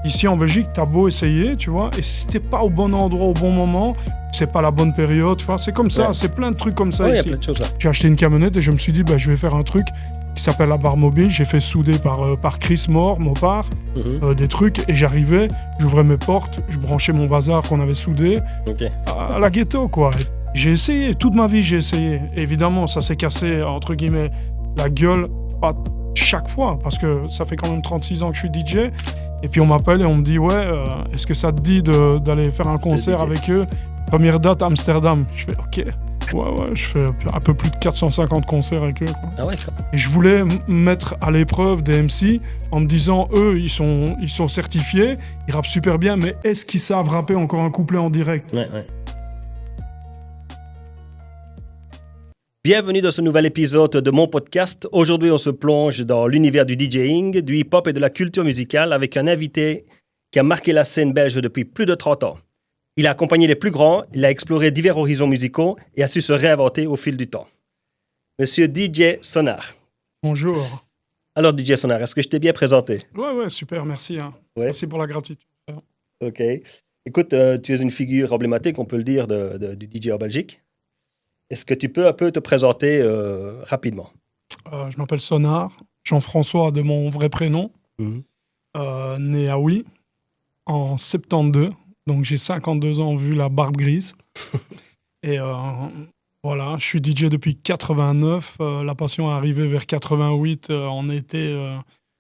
Ici en Belgique, t'as beau essayer, tu vois, et si t'es pas au bon endroit au bon moment, c'est pas la bonne période, tu vois, c'est comme ça, c'est plein de trucs comme ça Ouais, il y a ici. plein de choses. Ouais. J'ai acheté une camionnette et je me suis dit, je vais faire un truc qui s'appelle la barre mobile. J'ai fait souder par Chris Mopar, des trucs, et j'arrivais, j'ouvrais mes portes, je branchais mon bazar qu'on avait soudé Ok. à la ghetto, quoi. J'ai essayé, toute ma vie j'ai essayé. Et évidemment, ça s'est cassé, entre guillemets, la gueule, pas chaque fois, parce que ça fait quand même 36 ans que je suis DJ. Et puis on m'appelle et on me dit, est-ce que ça te dit d'aller faire un concert avec eux? Première date, Amsterdam. Je fais, ok. Ouais, je fais un peu plus de 450 concerts avec eux, quoi. Ah ouais. Et je voulais mettre à l'épreuve des MC en me disant, eux, ils sont certifiés, ils rappent super bien, mais est-ce qu'ils savent rapper encore un couplet en direct? Ouais. Bienvenue dans ce nouvel épisode de mon podcast. Aujourd'hui, on se plonge dans l'univers du DJing, du hip-hop et de la culture musicale avec un invité qui a marqué la scène belge depuis plus de 30 ans. Il a accompagné les plus grands, il a exploré divers horizons musicaux et a su se réinventer au fil du temps. Monsieur DJ Sonar. Bonjour. Alors DJ Sonar, est-ce que je t'ai bien présenté? Ouais, super, merci. Hein. Ouais. Merci pour la gratitude. Ok. Écoute, tu es une figure emblématique, on peut le dire, du DJ en Belgique. Est-ce que tu peux un peu te présenter rapidement? Je m'appelle Sonar, Jean-François de mon vrai prénom, né à Huy en 72, donc j'ai 52 ans vu la barbe grise. Et voilà, je suis DJ depuis 89, la passion est arrivée vers 88 en été,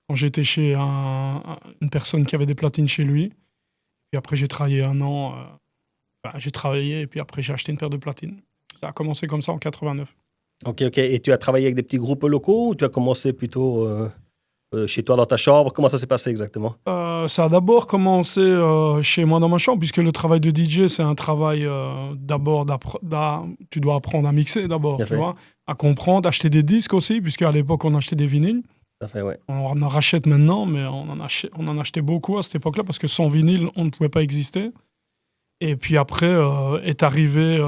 quand j'étais chez une personne qui avait des platines chez lui. Puis après j'ai travaillé un an, j'ai travaillé et puis après j'ai acheté une paire de platines. Ça a commencé comme ça en 89. Ok. Et tu as travaillé avec des petits groupes locaux ou tu as commencé plutôt chez toi dans ta chambre? Comment ça s'est passé exactement? Ça a d'abord commencé chez moi dans ma chambre, puisque le travail de DJ, c'est un travail d'abord, tu dois apprendre à mixer d'abord, tu vois, à comprendre, acheter des disques aussi, puisque à l'époque, on achetait des vinyles. Ça fait, ouais. On en rachète maintenant, mais on en achetait beaucoup à cette époque-là, parce que sans vinyle, on ne pouvait pas exister. Et puis après est arrivé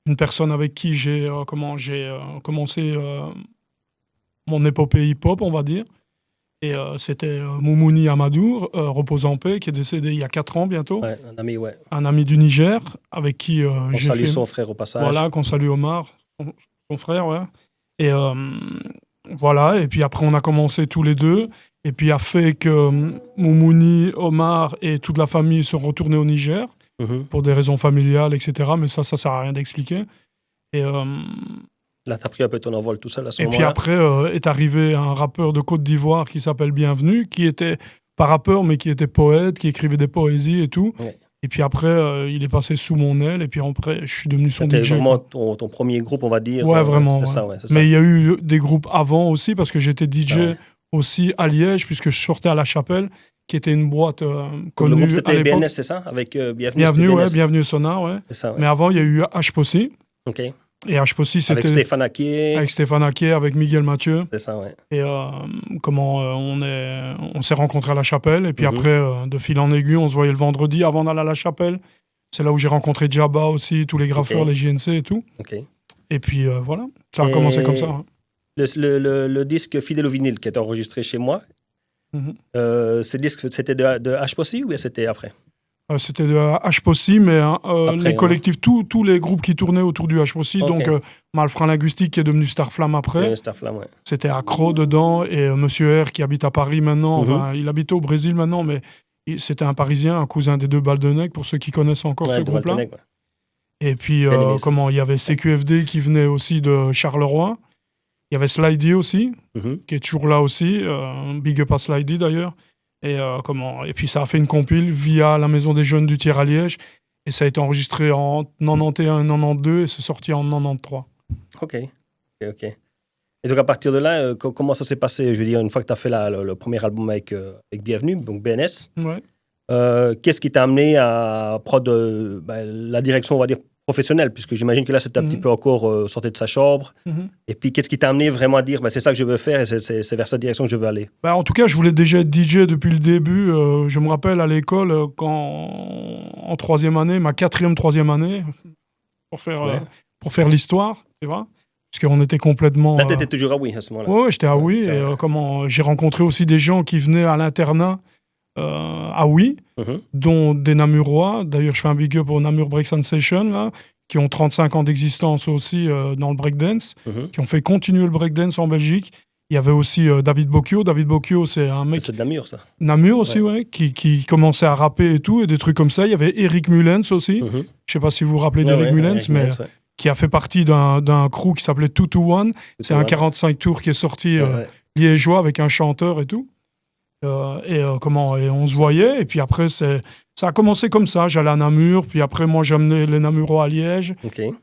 une personne avec qui j'ai commencé mon épopée hip-hop, on va dire. Et c'était Moumouni Amadou, repose en paix, qui est décédé il y a 4 ans bientôt. Ouais, un ami, ouais. Un ami du Niger, avec qui On j'ai salue fait... son frère au passage. Voilà, qu'on salue Omar, son frère, ouais. Et voilà, et puis après on a commencé tous les deux. Et puis a fait que Moumouni, Omar et toute la famille sont retournés au Niger pour des raisons familiales, etc. Mais ça sert à rien d'expliquer. Et... Là, t'as pris un peu ton envol tout seul à ce moment-là. Et puis après est arrivé un rappeur de Côte d'Ivoire qui s'appelle Bienvenu, qui était pas rappeur, mais qui était poète, qui écrivait des poésies et tout. Ouais. Et puis après, il est passé sous mon aile, et puis après, je suis devenu son DJ. C'était vraiment ton premier groupe, on va dire. Ouais, vraiment. C'est ouais. ça, mais il y a eu des groupes avant aussi, parce que j'étais DJ aussi à Liège, puisque je sortais à La Chapelle, qui était une boîte connue. Le groupe, c'était BNS, c'est ça? Avec Bienvenue, ouais, Bienvenue Sonar, ouais. C'est ça, ouais. Mais avant, il y a eu HPOSI. Ok. Et HPOSI, c'était... Avec Stéphane Aquier. Avec Stéphane Aquier, avec Miguel Mathieu. C'est ça, ouais. Et on s'est rencontrés à La Chapelle. Et puis après, de fil en aiguille, on se voyait le vendredi avant d'aller à La Chapelle. C'est là où j'ai rencontré Djaba aussi, tous les graffeurs, les JNC et tout. Ok. Et puis voilà, ça a commencé comme ça. Hein. Le disque Fidèle au vinyle qui est enregistré chez moi, ce disque, c'était de HPOSI ou c'était après? C'était de HPOSI, mais après, les collectifs, tous les groupes qui tournaient autour du HPOSI, donc Malfrat Linguistique qui est devenu Starflamme après. Starflamme, ouais. C'était Accro dedans, et Monsieur R qui habite à Paris maintenant, enfin, il habite au Brésil maintenant, mais c'était un Parisien, un cousin des deux Baldonnec, pour ceux qui connaissent encore ce groupe-là. Ouais. Et puis, il y avait CQFD qui venait aussi de Charleroi. Il y avait Slidey aussi, qui est toujours là aussi. Big up à Slidey d'ailleurs. Et puis ça a fait une compile via la Maison des Jeunes du Tiers à Liège. Et ça a été enregistré en 91 et 92 et c'est sorti en 93. Ok. Et donc à partir de là, comment ça s'est passé? Je veux dire, une fois que tu as fait le premier album avec Bienvenue, donc BNS, qu'est-ce qui t'a amené à prendre la direction, on va dire, professionnelle? Puisque j'imagine que là, c'était un petit peu encore sorti de sa chambre. Et puis, qu'est-ce qui t'a amené vraiment à dire c'est ça que je veux faire et c'est vers cette direction que je veux aller? En tout cas, je voulais déjà être DJ depuis le début. Je me rappelle à l'école, en troisième année, ma troisième année, pour faire l'histoire, tu vois, parce qu'on était complètement... Là, t'étais toujours à Huy à ce moment-là. Oui, j'étais à Huy. Et j'ai rencontré aussi des gens qui venaient à l'internat à Oui, dont des Namurois. D'ailleurs, je fais un big up au Namur Break Sensation, là, qui ont 35 ans d'existence aussi dans le breakdance, qui ont fait continuer le breakdance en Belgique. Il y avait aussi David Bocchio. David Bocchio, c'est un mec... C'est de Namur, ça. Namur aussi, ouais, qui commençait à rapper et tout, et des trucs comme ça. Il y avait Eric Mullens aussi. Je ne sais pas si vous vous rappelez d'Eric Mullens, mais qui a fait partie d'un crew qui s'appelait 221. C'est un 45 tours qui est sorti liégeois avec un chanteur et tout. Et on se voyait, et puis après ça a commencé comme ça. J'allais à Namur, puis après moi j'amenais les Namurois à Liège,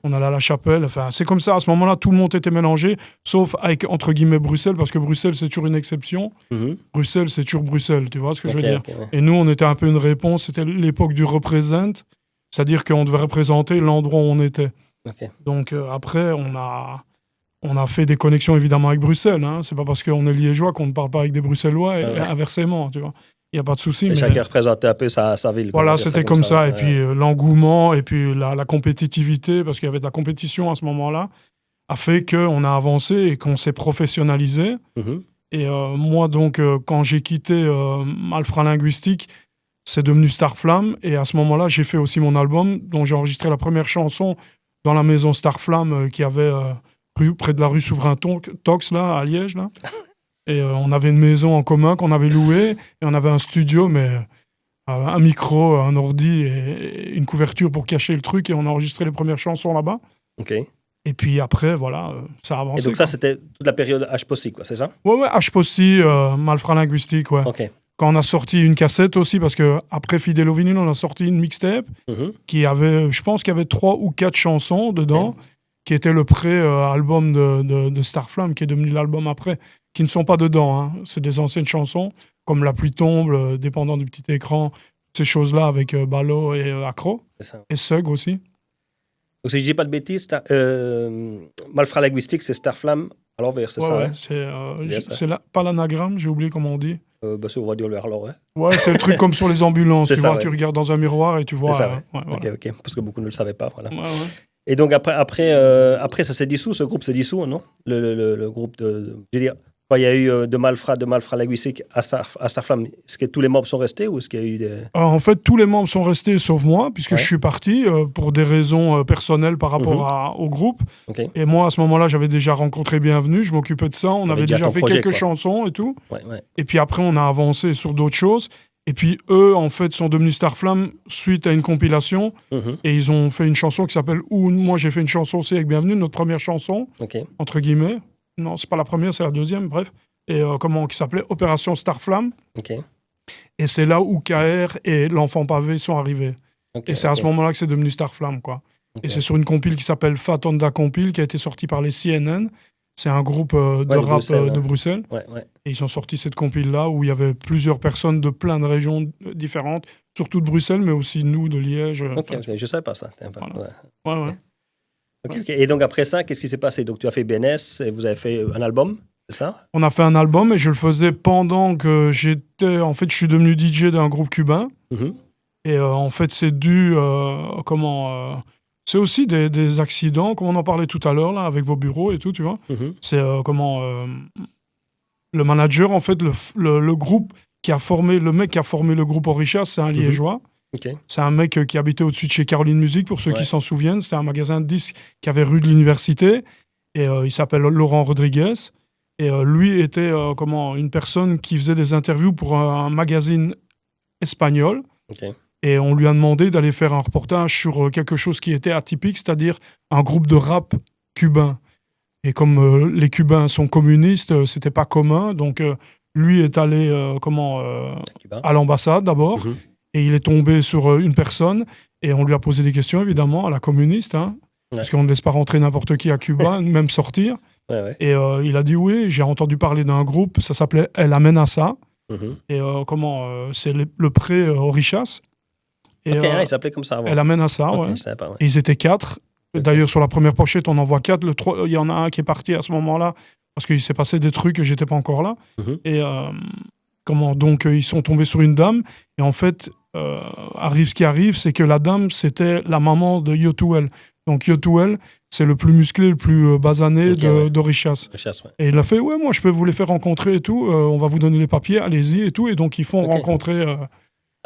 on allait à la Chapelle, enfin c'est comme ça. À ce moment-là tout le monde était mélangé, sauf avec entre guillemets Bruxelles, parce que Bruxelles c'est toujours une exception. Bruxelles c'est toujours Bruxelles, tu vois ce que je veux dire. Et nous on était un peu une réponse, c'était l'époque du represent, c'est-à-dire qu'on devait représenter l'endroit où on était. Donc après on a fait des connexions évidemment avec Bruxelles. Hein. C'est pas parce qu'on est liégeois qu'on ne parle pas avec des Bruxellois et inversement, tu vois. Il n'y a pas de souci. Mais chacun représentait un peu sa ville. Voilà, c'était comme ça. Et puis l'engouement et puis la compétitivité, parce qu'il y avait de la compétition à ce moment-là, a fait qu'on a avancé et qu'on s'est professionnalisé. Et moi, donc, quand j'ai quitté Malfra Linguistique, c'est devenu Starflame. Et à ce moment-là, j'ai fait aussi mon album, dont j'ai enregistré la première chanson dans la maison Starflame qui avait... près de la rue Souverain Tox, là, à Liège, là. Et on avait une maison en commun qu'on avait louée, et on avait un studio, mais un micro, un ordi et une couverture pour cacher le truc, et on a enregistré les premières chansons là-bas. Et puis après, voilà, ça a avancé. Et donc ça, c'était toute la période H-Possi, quoi, c'est ça? Ouais, H-Possi, Malfra Linguistique, ouais. Quand on a sorti une cassette aussi, parce qu'après Fidèle au vinyle, on a sorti une mixtape qui avait, je pense qu'il y avait 3 ou 4 chansons dedans, qui était le pré-album de Starflame, qui est devenu l'album après, qui ne sont pas dedans. Hein. C'est des anciennes chansons, comme La pluie tombe, Dépendant du petit écran, ces choses-là avec Balo et Accro, et Sug aussi. Donc si je dis pas de bêtises, Malfra Linguistique, c'est Starflame à l'envers, c'est ça? C'est pas l'anagramme, j'ai oublié comment on dit. C'est on va dire le alors, Ouais, c'est le truc comme sur les ambulances, tu vois, tu regardes dans un miroir et tu vois... C'est ça, voilà. Ok, parce que beaucoup ne le savaient pas, voilà. Et donc après ça s'est dissous, ce groupe s'est dissous, non? Le groupe je veux dire, il y a eu de Malfra Linguistique à Starflame. Est-ce que tous les membres sont restés ou est-ce qu'il y a eu des... En fait, tous les membres sont restés sauf moi, puisque je suis parti pour des raisons personnelles par rapport au groupe. Et moi, à ce moment-là, j'avais déjà rencontré Bienvenue, je m'occupais de ça. On avait déjà fait quelques chansons et tout. Et puis après, on a avancé sur d'autres choses. Et puis eux, en fait, sont devenus Starflame suite à une compilation. Et ils ont fait une chanson qui s'appelle... Ou moi, j'ai fait une chanson aussi avec Bienvenue, notre première chanson, entre guillemets. Non, c'est pas la première, c'est la deuxième, bref. Et qui s'appelait Opération Starflame. Et c'est là où KR et l'Enfant Pavé sont arrivés. Et c'est à ce moment-là que c'est devenu Starflame, quoi. Et c'est sur une compile qui s'appelle Fat Honda Compile, qui a été sortie par les CNN. C'est un groupe de rap de Bruxelles. Et ils ont sorti cette compile-là où il y avait plusieurs personnes de plein de régions différentes, surtout de Bruxelles, mais aussi nous, de Liège. Je savais pas ça. Ouais. Et donc après ça, qu'est-ce qui s'est passé? Donc tu as fait BNS et vous avez fait un album, c'est ça? On a fait un album et je le faisais pendant que j'étais... En fait, je suis devenu DJ d'un groupe cubain. Et en fait, c'est dû... c'est aussi des accidents, comme on en parlait tout à l'heure, là, avec vos bureaux et tout, tu vois. C'est le manager, en fait, le groupe qui a formé... Le mec qui a formé le groupe Orichas, c'est un Liégeois. C'est un mec qui habitait au-dessus de chez Caroline Musique, pour ceux qui s'en souviennent. C'était un magasin de disques qui avait rue de l'Université. Et il s'appelle Laurent Rodriguez. Et lui était une personne qui faisait des interviews pour un magazine espagnol. Et on lui a demandé d'aller faire un reportage sur quelque chose qui était atypique, c'est-à-dire un groupe de rap cubain. Et comme les Cubains sont communistes, c'était pas commun. Donc lui est allé à l'ambassade d'abord. Et il est tombé sur une personne et on lui a posé des questions, évidemment, à la communiste, hein, parce qu'on ne laisse pas rentrer n'importe qui à Cuba, même sortir. Et il a dit oui, j'ai entendu parler d'un groupe, ça s'appelait El Amenaza. Et c'est le pré-Orichas. Il s'appelait comme ça avant. El Amenaza, je savais pas, Et ils étaient 4. D'ailleurs, sur la première pochette, on en voit 4. Il y en a un qui est parti à ce moment-là parce qu'il s'est passé des trucs et j'étais pas encore là. Et donc, ils sont tombés sur une dame. Et en fait... arrive ce qui arrive, c'est que la dame, c'était la maman de Yotuel. Donc Yotuel, c'est le plus musclé, le plus basané d'Orichas. Ouais. Et il a fait, ouais, moi je peux vous les faire rencontrer et tout, on va vous donner les papiers, allez-y et tout. Et donc ils font rencontrer...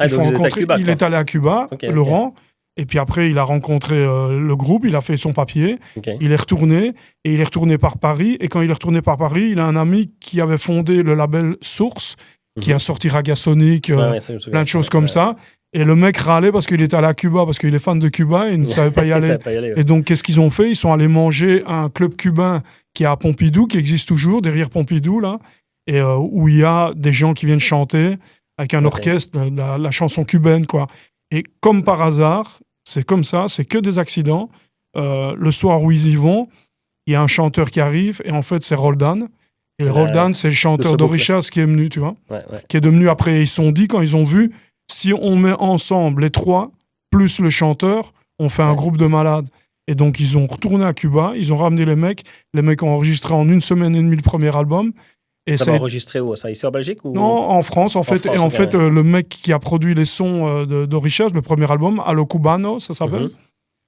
il est allé à Cuba, Laurent, et puis après il a rencontré le groupe, il a fait son papier, il est retourné, et il est retourné par Paris. Et quand il est retourné par Paris, il a un ami qui avait fondé le label Source, qui a sorti Ragasonic, plein de choses comme ça. Et le mec râlait parce qu'il était allé à Cuba, parce qu'il est fan de Cuba et il ne savait pas y aller. Et donc, qu'est-ce qu'ils ont fait? Ils sont allés manger à un club cubain qui est à Pompidou, qui existe toujours, derrière Pompidou, là, et où il y a des gens qui viennent chanter avec un orchestre, la chanson cubaine, quoi. Et comme par hasard, c'est comme ça, c'est que des accidents. Le soir où ils y vont, il y a un chanteur qui arrive, et en fait, c'est Roldan. Et Roldan, c'est le chanteur d'Orichas qui est venu, tu vois, qui est devenu après. Ils se sont dit, quand ils ont vu, si on met ensemble les trois, plus le chanteur, on fait un groupe de malades. Et donc, ils ont retourné à Cuba, ils ont ramené les mecs ont enregistré en 1 semaine et demie le premier album. Et ça va enregistrer où? Ça, ici en Belgique ou... Non, en France, en fait. Et en fait, le mec qui a produit les sons d'Orichas, le premier album, Allo Cubano, ça s'appelle,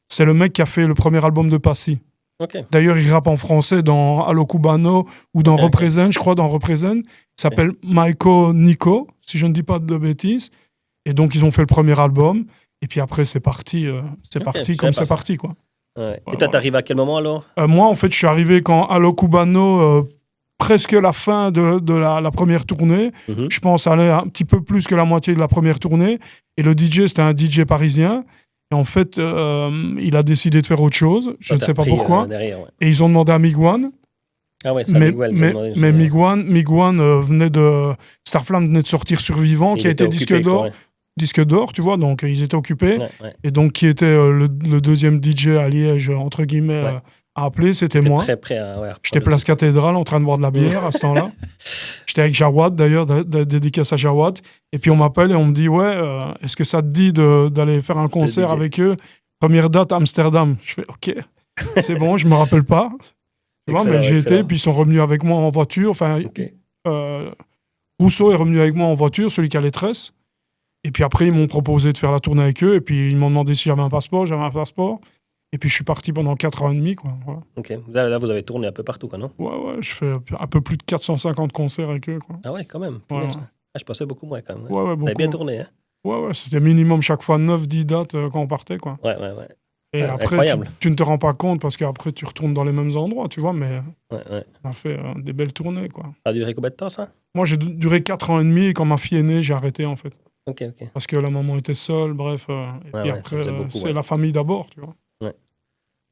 c'est le mec qui a fait le premier album de Passy. D'ailleurs, il rappe en français dans Allo Cubano ou dans Represent, je crois, dans Represent. Il s'appelle Maiko Nico, si je ne dis pas de bêtises. Et donc, ils ont fait le premier album. Et puis après, c'est parti comme c'est parti, quoi. Ouais. Et toi, t'arrives à quel moment, alors? Moi, en fait, je suis arrivé quand Allo Cubano, presque la fin de la première tournée. Je pense aller un petit peu plus que la moitié de la première tournée. Et le DJ, c'était un DJ parisien. Et en fait, il a décidé de faire autre chose. Je ne sais pas pourquoi. Et ils ont demandé à Miguan. Ah ouais, ça, Miguel. Mais Miguan venait de... Starflame venait de sortir Survivant, qui a été disque d'or, tu vois, donc ils étaient occupés. Et donc, qui était le deuxième DJ à Liège, entre guillemets, à appeler, c'était moi. J'étais place Cathédrale en train de boire de la bière à ce temps-là. J'étais avec Jawad, d'ailleurs, dédicace à Jawad. Et puis, on m'appelle et on me dit, est-ce que ça te dit d'aller faire un concert avec eux? Première date, Amsterdam. Je fais, OK, c'est bon, je me rappelle pas. Tu vois, mais j'ai été, puis ils sont revenus avec moi en voiture. Enfin, Rousseau est revenu avec moi en voiture, celui qui a les tresses. Et puis après, ils m'ont proposé de faire la tournée avec eux. Et puis, ils m'ont demandé si j'avais un passeport. J'avais un passeport. Et puis, je suis parti pendant 4 ans et demi, quoi. Voilà. OK. Là, vous avez tourné un peu partout, quoi, non? Ouais. Je fais un peu plus de 450 concerts avec eux, quoi. Ah ouais, quand même. Ouais. Je pensais beaucoup moins, quand même. Ouais, beaucoup. Vous avez bien tourné, hein? Ouais. C'était minimum chaque fois 9-10 dates quand on partait, quoi. Ouais. Et après, tu ne te rends pas compte parce qu'après, tu retournes dans les mêmes endroits, tu vois, mais on a fait des belles tournées, quoi. Ça a duré combien de temps, ça? Moi, j'ai duré 4 ans et demi et quand ma fille est née, j'ai arrêté, en fait. OK. Parce que la maman était seule, bref. Et puis après, c'est la famille d'abord, tu vois.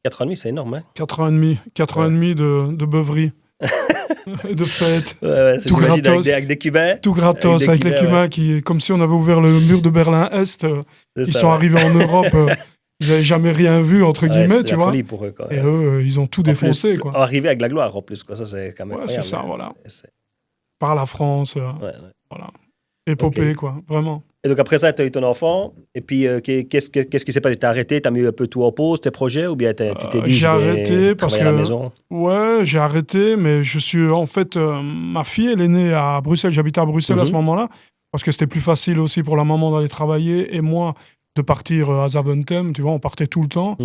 4 ans et demi, c'est énorme, hein? 4 ans et demi. 4 ans et demi de beuverie. De fêtes. Tout gratos. Avec des Cubains. Tout gratos, avec les Cubains qui, comme si on avait ouvert le mur de Berlin-Est. Ils sont arrivés en Europe. Ils n'avaient jamais rien vu, entre guillemets, tu vois. Pour eux, quoi. Et eux, ils ont tout défoncé, plus, quoi. Arriver avec la gloire, en plus, quoi. Ça, c'est quand même c'est ça, voilà. Par la France. Voilà. Épopée, quoi. Vraiment. Et donc, après ça, tu as eu ton enfant. Et puis, qu'est-ce qui s'est passé? Tu as arrêté? Tu as mis un peu tout en pause, tes projets? Ou bien tu t'es dit, j'ai arrêté parce que... à la maison? Ouais, j'ai arrêté, mais je suis... En fait, ma fille, elle est née à Bruxelles. J'habitais à Bruxelles à ce moment-là. Parce que c'était plus facile aussi pour la maman d'aller travailler. Et moi, de partir à Zaventem. Tu vois, on partait tout le temps.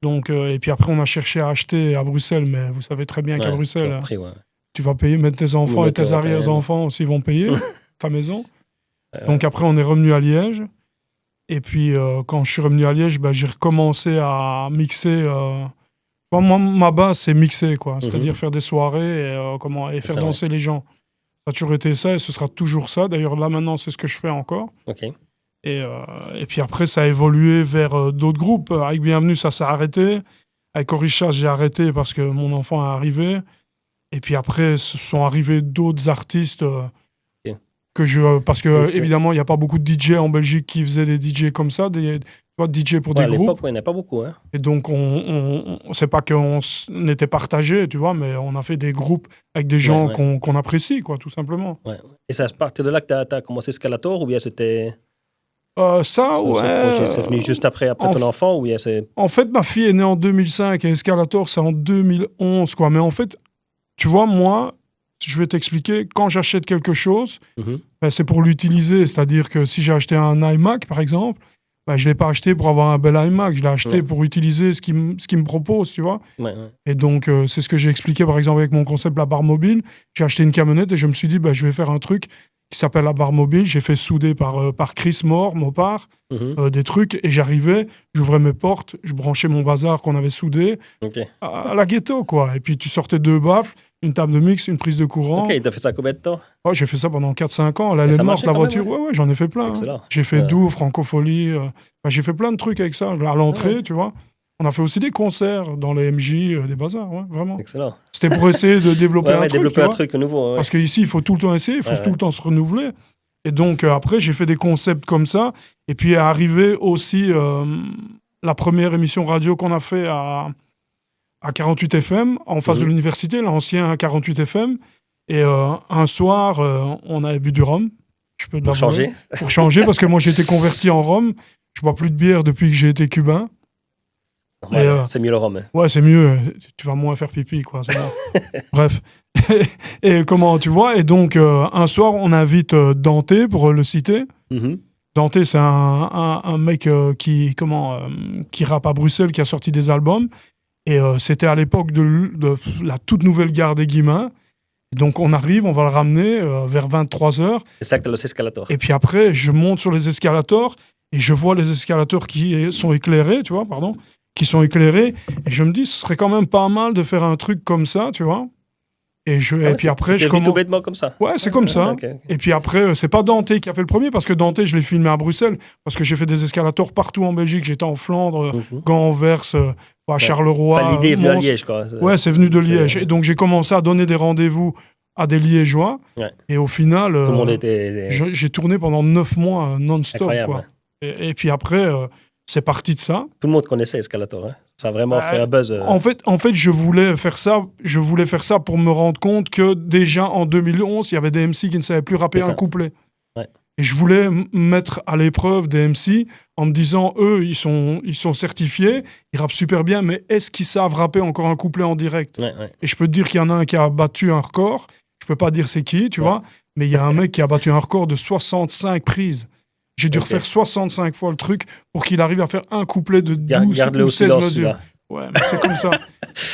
Donc, et puis après, on a cherché à acheter à Bruxelles. Mais vous savez très bien qu'à Bruxelles, tu vas payer, mettre tes enfants et tes arrière-enfants aussi vont payer ta maison. Donc après, on est revenu à Liège. Et puis, quand je suis revenu à Liège, j'ai recommencé à mixer. Moi, ma base, c'est mixer, quoi. C'est-à-dire faire des soirées et faire danser les gens. Ça a toujours été ça et ce sera toujours ça. D'ailleurs, là, maintenant, c'est ce que je fais encore. Et puis après, ça a évolué vers d'autres groupes. Avec Bienvenue, ça s'est arrêté. Avec Orichas, j'ai arrêté parce que mon enfant est arrivé. Et puis après, ce sont arrivés d'autres artistes... parce que évidemment, il n'y a pas beaucoup de DJ en Belgique qui faisaient des DJ comme ça, des DJ pour des groupes. À l'époque, il n'y en a pas beaucoup. Hein. Et donc, c'est pas qu'on était partagés, tu vois, mais on a fait des groupes avec des gens qu'on apprécie, quoi, tout simplement. Et c'est à partir de là que tu as commencé Scalator ou bien c'était... C'est venu juste après ton enfant ou bien c'est... En fait, ma fille est née en 2005 et Escalator, c'est en 2011, quoi. Mais en fait, tu vois, moi, je vais t'expliquer. Quand j'achète quelque chose, ben, c'est pour l'utiliser. C'est-à-dire que si j'ai acheté un iMac, par exemple, ben, je ne l'ai pas acheté pour avoir un bel iMac. Je l'ai acheté pour utiliser ce qu'il me propose, tu vois. Et donc, c'est ce que j'ai expliqué, par exemple, avec mon concept La Barre Mobile. J'ai acheté une camionnette et je me suis dit, ben, je vais faire un truc qui s'appelle La Barre Mobile. J'ai fait souder par Chris Moore, Mopar, des trucs. Et j'arrivais, j'ouvrais mes portes, je branchais mon bazar qu'on avait soudé à la ghetto, quoi. Et puis, tu sortais 2 baffles, une table de mix, une prise de courant. Ok, t'as fait ça combien de temps? Oh, j'ai fait ça pendant 4-5 ans. Là, elle est morte, la voiture. Même, ouais, j'en ai fait plein. Hein. J'ai fait Douvres, Francophonie. J'ai fait plein de trucs avec ça. À l'entrée, tu vois. On a fait aussi des concerts dans les MJ, des bazars, vraiment. Excellent. C'était pour essayer de développer un truc nouveau. Parce qu'ici, il faut tout le temps essayer, il faut tout le temps se renouveler. Et donc, après, j'ai fait des concepts comme ça. Et puis, est arrivé aussi la première émission radio qu'on a fait à 48 FM, en face de l'université, l'ancien 48 FM. Et un soir, on avait bu du rhum. Pour changer. Pour changer, parce que moi, j'ai été converti en rhum. Je bois plus de bière depuis que j'ai été cubain. C'est mieux le rhum. Ouais, c'est mieux. Tu vas moins faire pipi, quoi. C'est bon. Bref. Et comment, tu vois. Et donc, un soir, on invite Dante, pour le citer. Dante, c'est un mec qui rappe à Bruxelles, qui a sorti des albums. Et c'était à l'époque de la toute nouvelle gare des Guillemins. Donc, on arrive, on va le ramener vers 23h. C'est ça que t'as l'escalator. Et puis après, je monte sur les escalators et je vois les escalators qui sont éclairés, tu vois, qui sont éclairés, et je me dis, ce serait quand même pas mal de faire un truc comme ça, tu vois. Et puis après, je commence... tout bêtement comme ça. Ouais, c'est comme ça. Okay. Et puis après, c'est pas Dante qui a fait le premier, parce que Dante, je l'ai filmé à Bruxelles, parce que j'ai fait des escalators partout en Belgique. J'étais en Flandre, Gand, Anvers, à Charleroi. Enfin, l'idée est venue à Liège, quoi. Ouais, c'est venu de Liège. Et donc, j'ai commencé à donner des rendez-vous à des Liégeois. Et au final, tout le monde était... j'ai tourné pendant 9 mois non-stop. Incroyable, quoi. Et puis après... c'est parti de ça. Tout le monde connaissait Escalator. Hein. Ça a vraiment fait un buzz. En fait, je voulais faire ça pour me rendre compte que déjà en 2011, il y avait des MC qui ne savaient plus rapper un couplet. Et je voulais mettre à l'épreuve des MC en me disant, eux, ils sont certifiés, ils rappent super bien, mais est-ce qu'ils savent rapper encore un couplet en direct? Et je peux te dire qu'il y en a un qui a battu un record. Je peux pas dire c'est qui, tu vois, mais il y a un mec qui a battu un record de 65 prises. J'ai dû refaire 65 fois le truc pour qu'il arrive à faire un couplet de 12 ou 16 mesures. Ouais, mais c'est comme ça.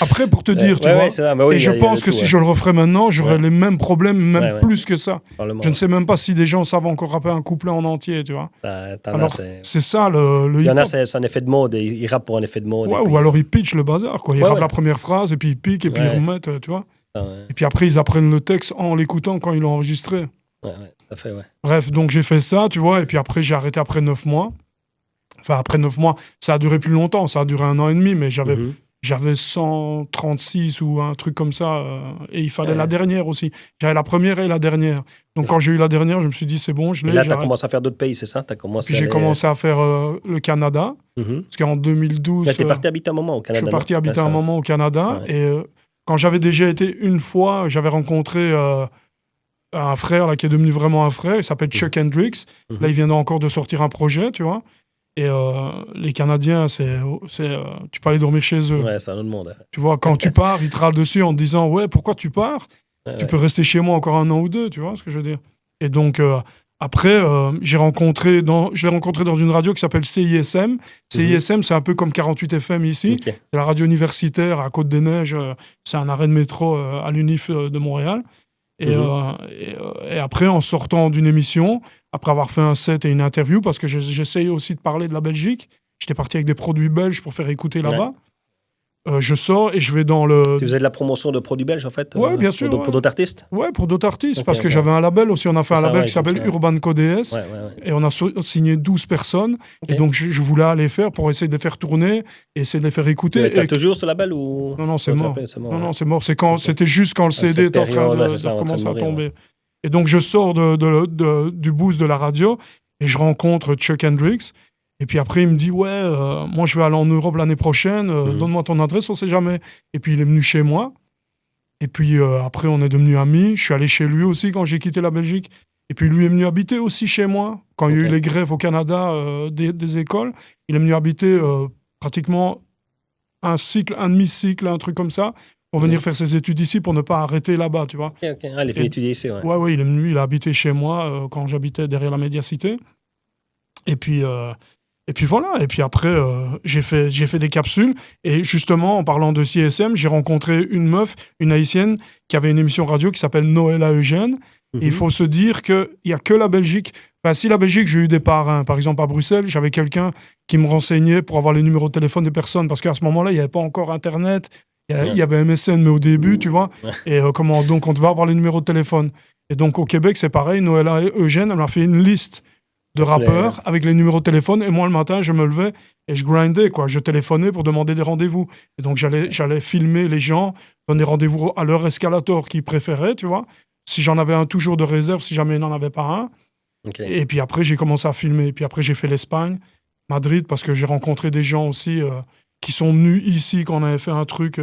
Après, pour te dire, tu vois, et je pense que si je le referais maintenant, j'aurais les mêmes problèmes, même plus que ça. Je ne sais même pas si des gens savent encore rapper un couplet en entier, tu vois. Alors, c'est ça le il y en a, c'est un effet de mode, ils rappent pour un effet de mode. Ouais, ou alors ils pitchent le bazar, quoi. Ils rappent la première phrase, et puis ils piquent, et puis ils remettent, tu vois. Et puis après, ils apprennent le texte en l'écoutant quand ils l'ont enregistré. Tout à fait, Bref, donc j'ai fait ça, tu vois, et puis après, j'ai arrêté après 9 mois. Enfin, après 9 mois, ça a duré plus longtemps, ça a duré 1 an et demi, mais j'avais 136 ou un truc comme ça, et il fallait la dernière aussi. J'avais la première et la dernière. Donc quand j'ai eu la dernière, je me suis dit, c'est bon, je l'ai. Et là, tu as commencé à faire d'autres pays, c'est ça? J'ai commencé à faire le Canada, parce qu'en 2012... Tu es parti habiter un moment au Canada. Je suis parti habiter un moment au Canada, et quand j'avais déjà été une fois, j'avais rencontré... un frère là, qui est devenu vraiment un frère, il s'appelle Chuck Hendricks. Là, il vient encore de sortir un projet, tu vois. Et les Canadiens, tu peux aller dormir chez eux. Ouais, c'est un autre monde. Tu vois, quand tu pars, ils te râlent dessus en te disant « Ouais, pourquoi tu pars ? Tu peux rester chez moi encore 1 an ou 2, tu vois ce que je veux dire ?» Et donc, après, je l'ai rencontré dans une radio qui s'appelle CISM. CISM, c'est un peu comme 48 FM ici. C'est la radio universitaire à Côte-des-Neiges. C'est un arrêt de métro à l'UNIF de Montréal. Et après, en sortant d'une émission, après avoir fait un set et une interview, parce que j'essaye aussi de parler de la Belgique, j'étais parti avec des produits belges pour faire écouter là-bas. Je sors et je vais dans le... Tu faisais de la promotion de produits belges, en fait? Ouais, bien sûr. Pour d'autres artistes? Ouais, pour d'autres artistes, parce que j'avais un label aussi. On a fait un label qui s'appelle Urban Codes. Et on a signé 12 personnes. Et donc, je voulais aller faire pour essayer de les faire tourner et essayer de les faire écouter. Tu as toujours ce label ou... Non, c'est mort. Non, c'est mort. C'était juste quand le CD était en train de commencer à tomber. Et donc, je sors du boost de la radio et je rencontre Chuck Hendricks. Et puis après, il me dit, ouais, moi, je vais aller en Europe l'année prochaine, donne-moi ton adresse, on sait jamais. Et puis, il est venu chez moi. Et puis, après, on est devenus amis. Je suis allé chez lui aussi quand j'ai quitté la Belgique. Et puis, lui est venu habiter aussi chez moi. Quand il y a eu les grèves au Canada des écoles, il est venu habiter pratiquement un demi-cycle, un truc comme ça, pour venir faire ses études ici, pour ne pas arrêter là-bas, tu vois. Ok. Ah, il est venu étudier ici, ouais. Ouais, il est venu, il a habité chez moi quand j'habitais derrière la Médiacité. Et puis voilà. Et puis après, j'ai fait des capsules. Et justement, en parlant de CSM, j'ai rencontré une meuf, une haïtienne, qui avait une émission radio qui s'appelle Noëlla Eugène. Et il faut se dire qu'il n'y a que la Belgique. Enfin, si la Belgique, j'ai eu des parrains. Par exemple, à Bruxelles, j'avais quelqu'un qui me renseignait pour avoir les numéros de téléphone des personnes. Parce qu'à ce moment-là, il n'y avait pas encore Internet. Il y avait MSN, mais au début, tu vois. Et donc, on devait avoir les numéros de téléphone. Et donc, au Québec, c'est pareil. Noëlla Eugène, elle m'a fait une liste de rappeurs avec les numéros de téléphone. Et moi, le matin, je me levais et je grindais, quoi. Je téléphonais pour demander des rendez-vous. Et donc, j'allais filmer les gens, donner rendez-vous à leur escalator qu'ils préféraient, tu vois. Si j'en avais un toujours de réserve, si jamais il n'en avait pas un. Okay. Et puis après, j'ai commencé à filmer. Et puis après, j'ai fait l'Espagne, Madrid, parce que j'ai rencontré des gens aussi qui sont venus ici quand on avait fait un truc.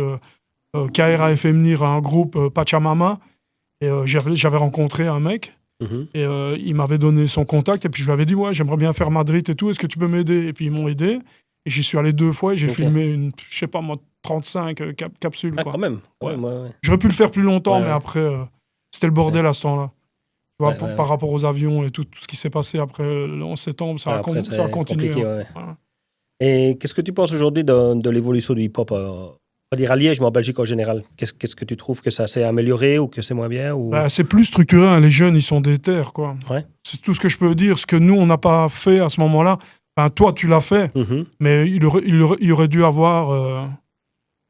KR avait fait venir un groupe Pachamama. Et j'avais rencontré un mec. Et il m'avait donné son contact. Et puis je lui avais dit, ouais, j'aimerais bien faire Madrid et tout. Est-ce que tu peux m'aider? Et puis ils m'ont aidé. Et j'y suis allé 2 fois et j'ai filmé je sais pas moi, 35 capsules. Ah, quoi. quand même. Ouais. J'aurais pu le faire plus longtemps, mais après... C'était le bordel à ce temps-là. Tu vois, par rapport aux avions et tout ce qui s'est passé après le 11 septembre, ça a continué. Et qu'est-ce que tu penses aujourd'hui de l'évolution du hip-hop on va dire à Liège, mais en Belgique en général? Qu'est-ce que tu trouves que ça s'est amélioré ou que c'est moins bien ou... C'est plus structuré. Hein. Les jeunes, ils sont déter, quoi. Ouais. C'est tout ce que je peux dire. Ce que nous, on n'a pas fait à ce moment-là. Enfin, toi, tu l'as fait, mais il aurait dû avoir...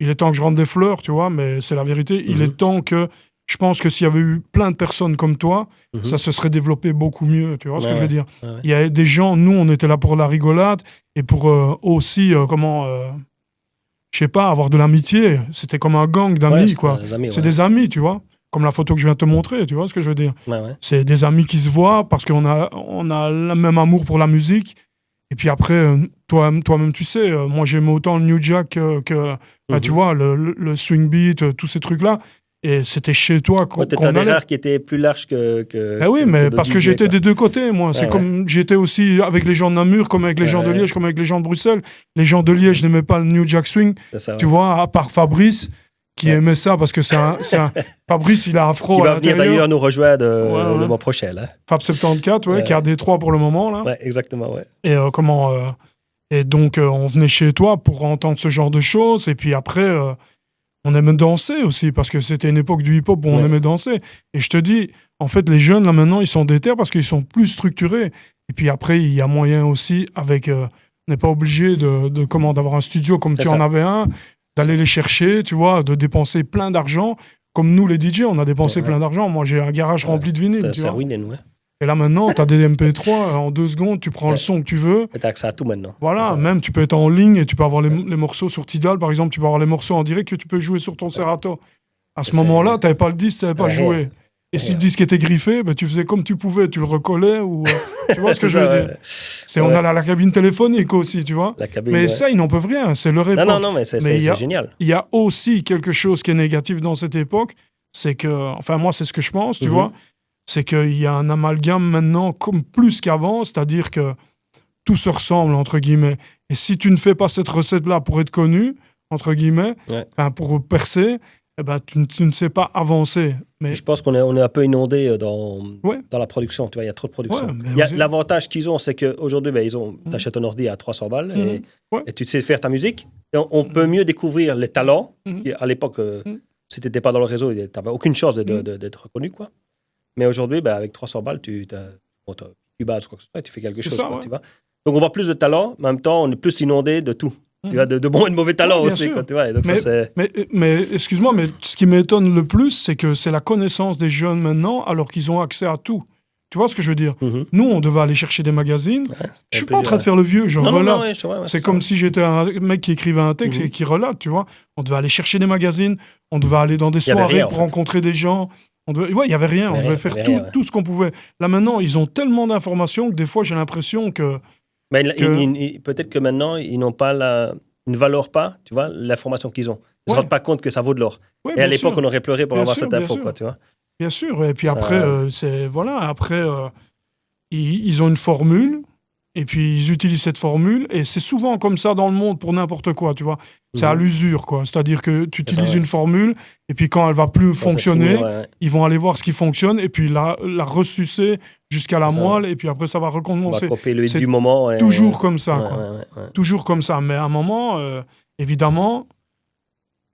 Il est temps que je rende des fleurs, tu vois, mais c'est la vérité. Il est temps que... Je pense que s'il y avait eu plein de personnes comme toi, ça se serait développé beaucoup mieux. Tu vois ce que je veux dire? Il y a des gens, nous, on était là pour la rigolade et pour aussi, je sais pas, avoir de l'amitié. C'était comme un gang d'amis, quoi. C'est des amis, tu vois? Comme la photo que je viens de te montrer, tu vois ce que je veux dire? C'est des amis qui se voient parce qu'on a le même amour pour la musique. Et puis après, toi-même, tu sais, moi, j'aimais autant le New Jack que tu vois, le swing beat, tous ces trucs-là. Et c'était chez toi qu'on allait. T'étais des rares qui étaient plus larges que oui, mais parce que j'étais des deux côtés, moi. C'est comme j'étais aussi avec les gens de Namur, comme avec les gens de Liège, comme avec les gens de Bruxelles. Les gens de Liège n'aimaient pas le New Jack Swing. Tu vois, à part Fabrice, qui aimait ça parce que c'est un Fabrice, il est afro. Qui va venir d'ailleurs nous rejoindre le mois prochain. Là. Fab 74, qui est à Détroit pour le moment. Là. Ouais, exactement, ouais. Et et donc, on venait chez toi pour entendre ce genre de choses. Et puis après... on aimait danser aussi, parce que c'était une époque du hip-hop où on aimait danser. Et je te dis, en fait, les jeunes, là, maintenant, ils sont déter parce qu'ils sont plus structurés. Et puis après, il y a moyen aussi, avec... on n'est pas obligé d'avoir un studio comme tu en avais un, d'aller les chercher, tu vois, de dépenser plein d'argent. Comme nous, les DJ, on a dépensé plein d'argent. Moi, j'ai un garage rempli de vinyles, tu vois. Ruiné, ouais. Et là, maintenant, tu as des MP3, en 2 secondes, tu prends le son que tu veux. Tu as accès à tout maintenant. Voilà, même tu peux être en ligne et tu peux avoir les morceaux sur Tidal, par exemple, tu peux avoir les morceaux en direct que tu peux jouer sur ton Serato. À ce moment-là, tu n'avais pas le disque, tu n'avais pas joué. Et si le disque était griffé, tu faisais comme tu pouvais, tu le recollais. Ou, tu vois ce que je veux dire? On a la cabine téléphonique aussi, tu vois. Mais ça, ils n'en peuvent rien, c'est leur époque. Non, mais c'est génial. Il y a aussi quelque chose qui est négatif dans cette époque, c'est que, enfin moi, c'est ce que je pense, tu vois, c'est qu'il y a un amalgame maintenant comme plus qu'avant, c'est-à-dire que tout se ressemble, entre guillemets. Et si tu ne fais pas cette recette-là pour être connu, entre guillemets, pour percer, tu ne sais pas avancer. Mais... Je pense qu'on est un peu inondé dans la production. Tu vois, il y a trop de production. L'avantage qu'ils ont, c'est qu'aujourd'hui, tu achètes un ordi à 300 balles et tu sais faire ta musique. Et on peut mieux découvrir les talents. À l'époque, si tu n'étais pas dans le réseau, tu n'avais aucune chance d'être reconnu, quoi. Mais aujourd'hui, avec 300 balles, tu bases quoi que ce soit, tu fais quelque chose. Tu vois. Donc, on voit plus de talent, mais en même temps, on est plus inondé de tout. Tu vois, de bons et de mauvais talents aussi. Quoi, tu vois. Et donc, mais excuse-moi, mais ce qui m'étonne le plus, c'est que c'est la connaissance des jeunes maintenant, alors qu'ils ont accès à tout. Tu vois ce que je veux dire? Nous, on devait aller chercher des magazines. Je suis pas en train de faire le vieux, je relate. C'est comme si j'étais un mec qui écrivait un texte et qui relate, tu vois. On devait aller chercher des magazines, on devait aller dans des soirées pour rencontrer des gens. Il n'y avait rien, on devait faire tout ce qu'on pouvait. Là, maintenant, ils ont tellement d'informations que des fois, j'ai l'impression que... Mais peut-être que maintenant, ils n'ont pas ils ne valorent pas, tu vois, l'information qu'ils ont. Ils ne se rendent pas compte que ça vaut de l'or. Et à l'époque, on aurait pleuré pour avoir cette info, quoi, tu vois. Bien sûr. Et puis après, ils ont une formule. Et puis, ils utilisent cette formule. Et c'est souvent comme ça dans le monde pour n'importe quoi, tu vois. C'est à l'usure, quoi. C'est-à-dire que tu utilises une formule, et puis quand elle va plus fonctionner, ils vont aller voir ce qui fonctionne, et puis la ressucer jusqu'à la moelle, et puis après, ça va recommencer. C'est du moment. Toujours comme ça, quoi. Toujours comme ça. Mais à un moment, évidemment,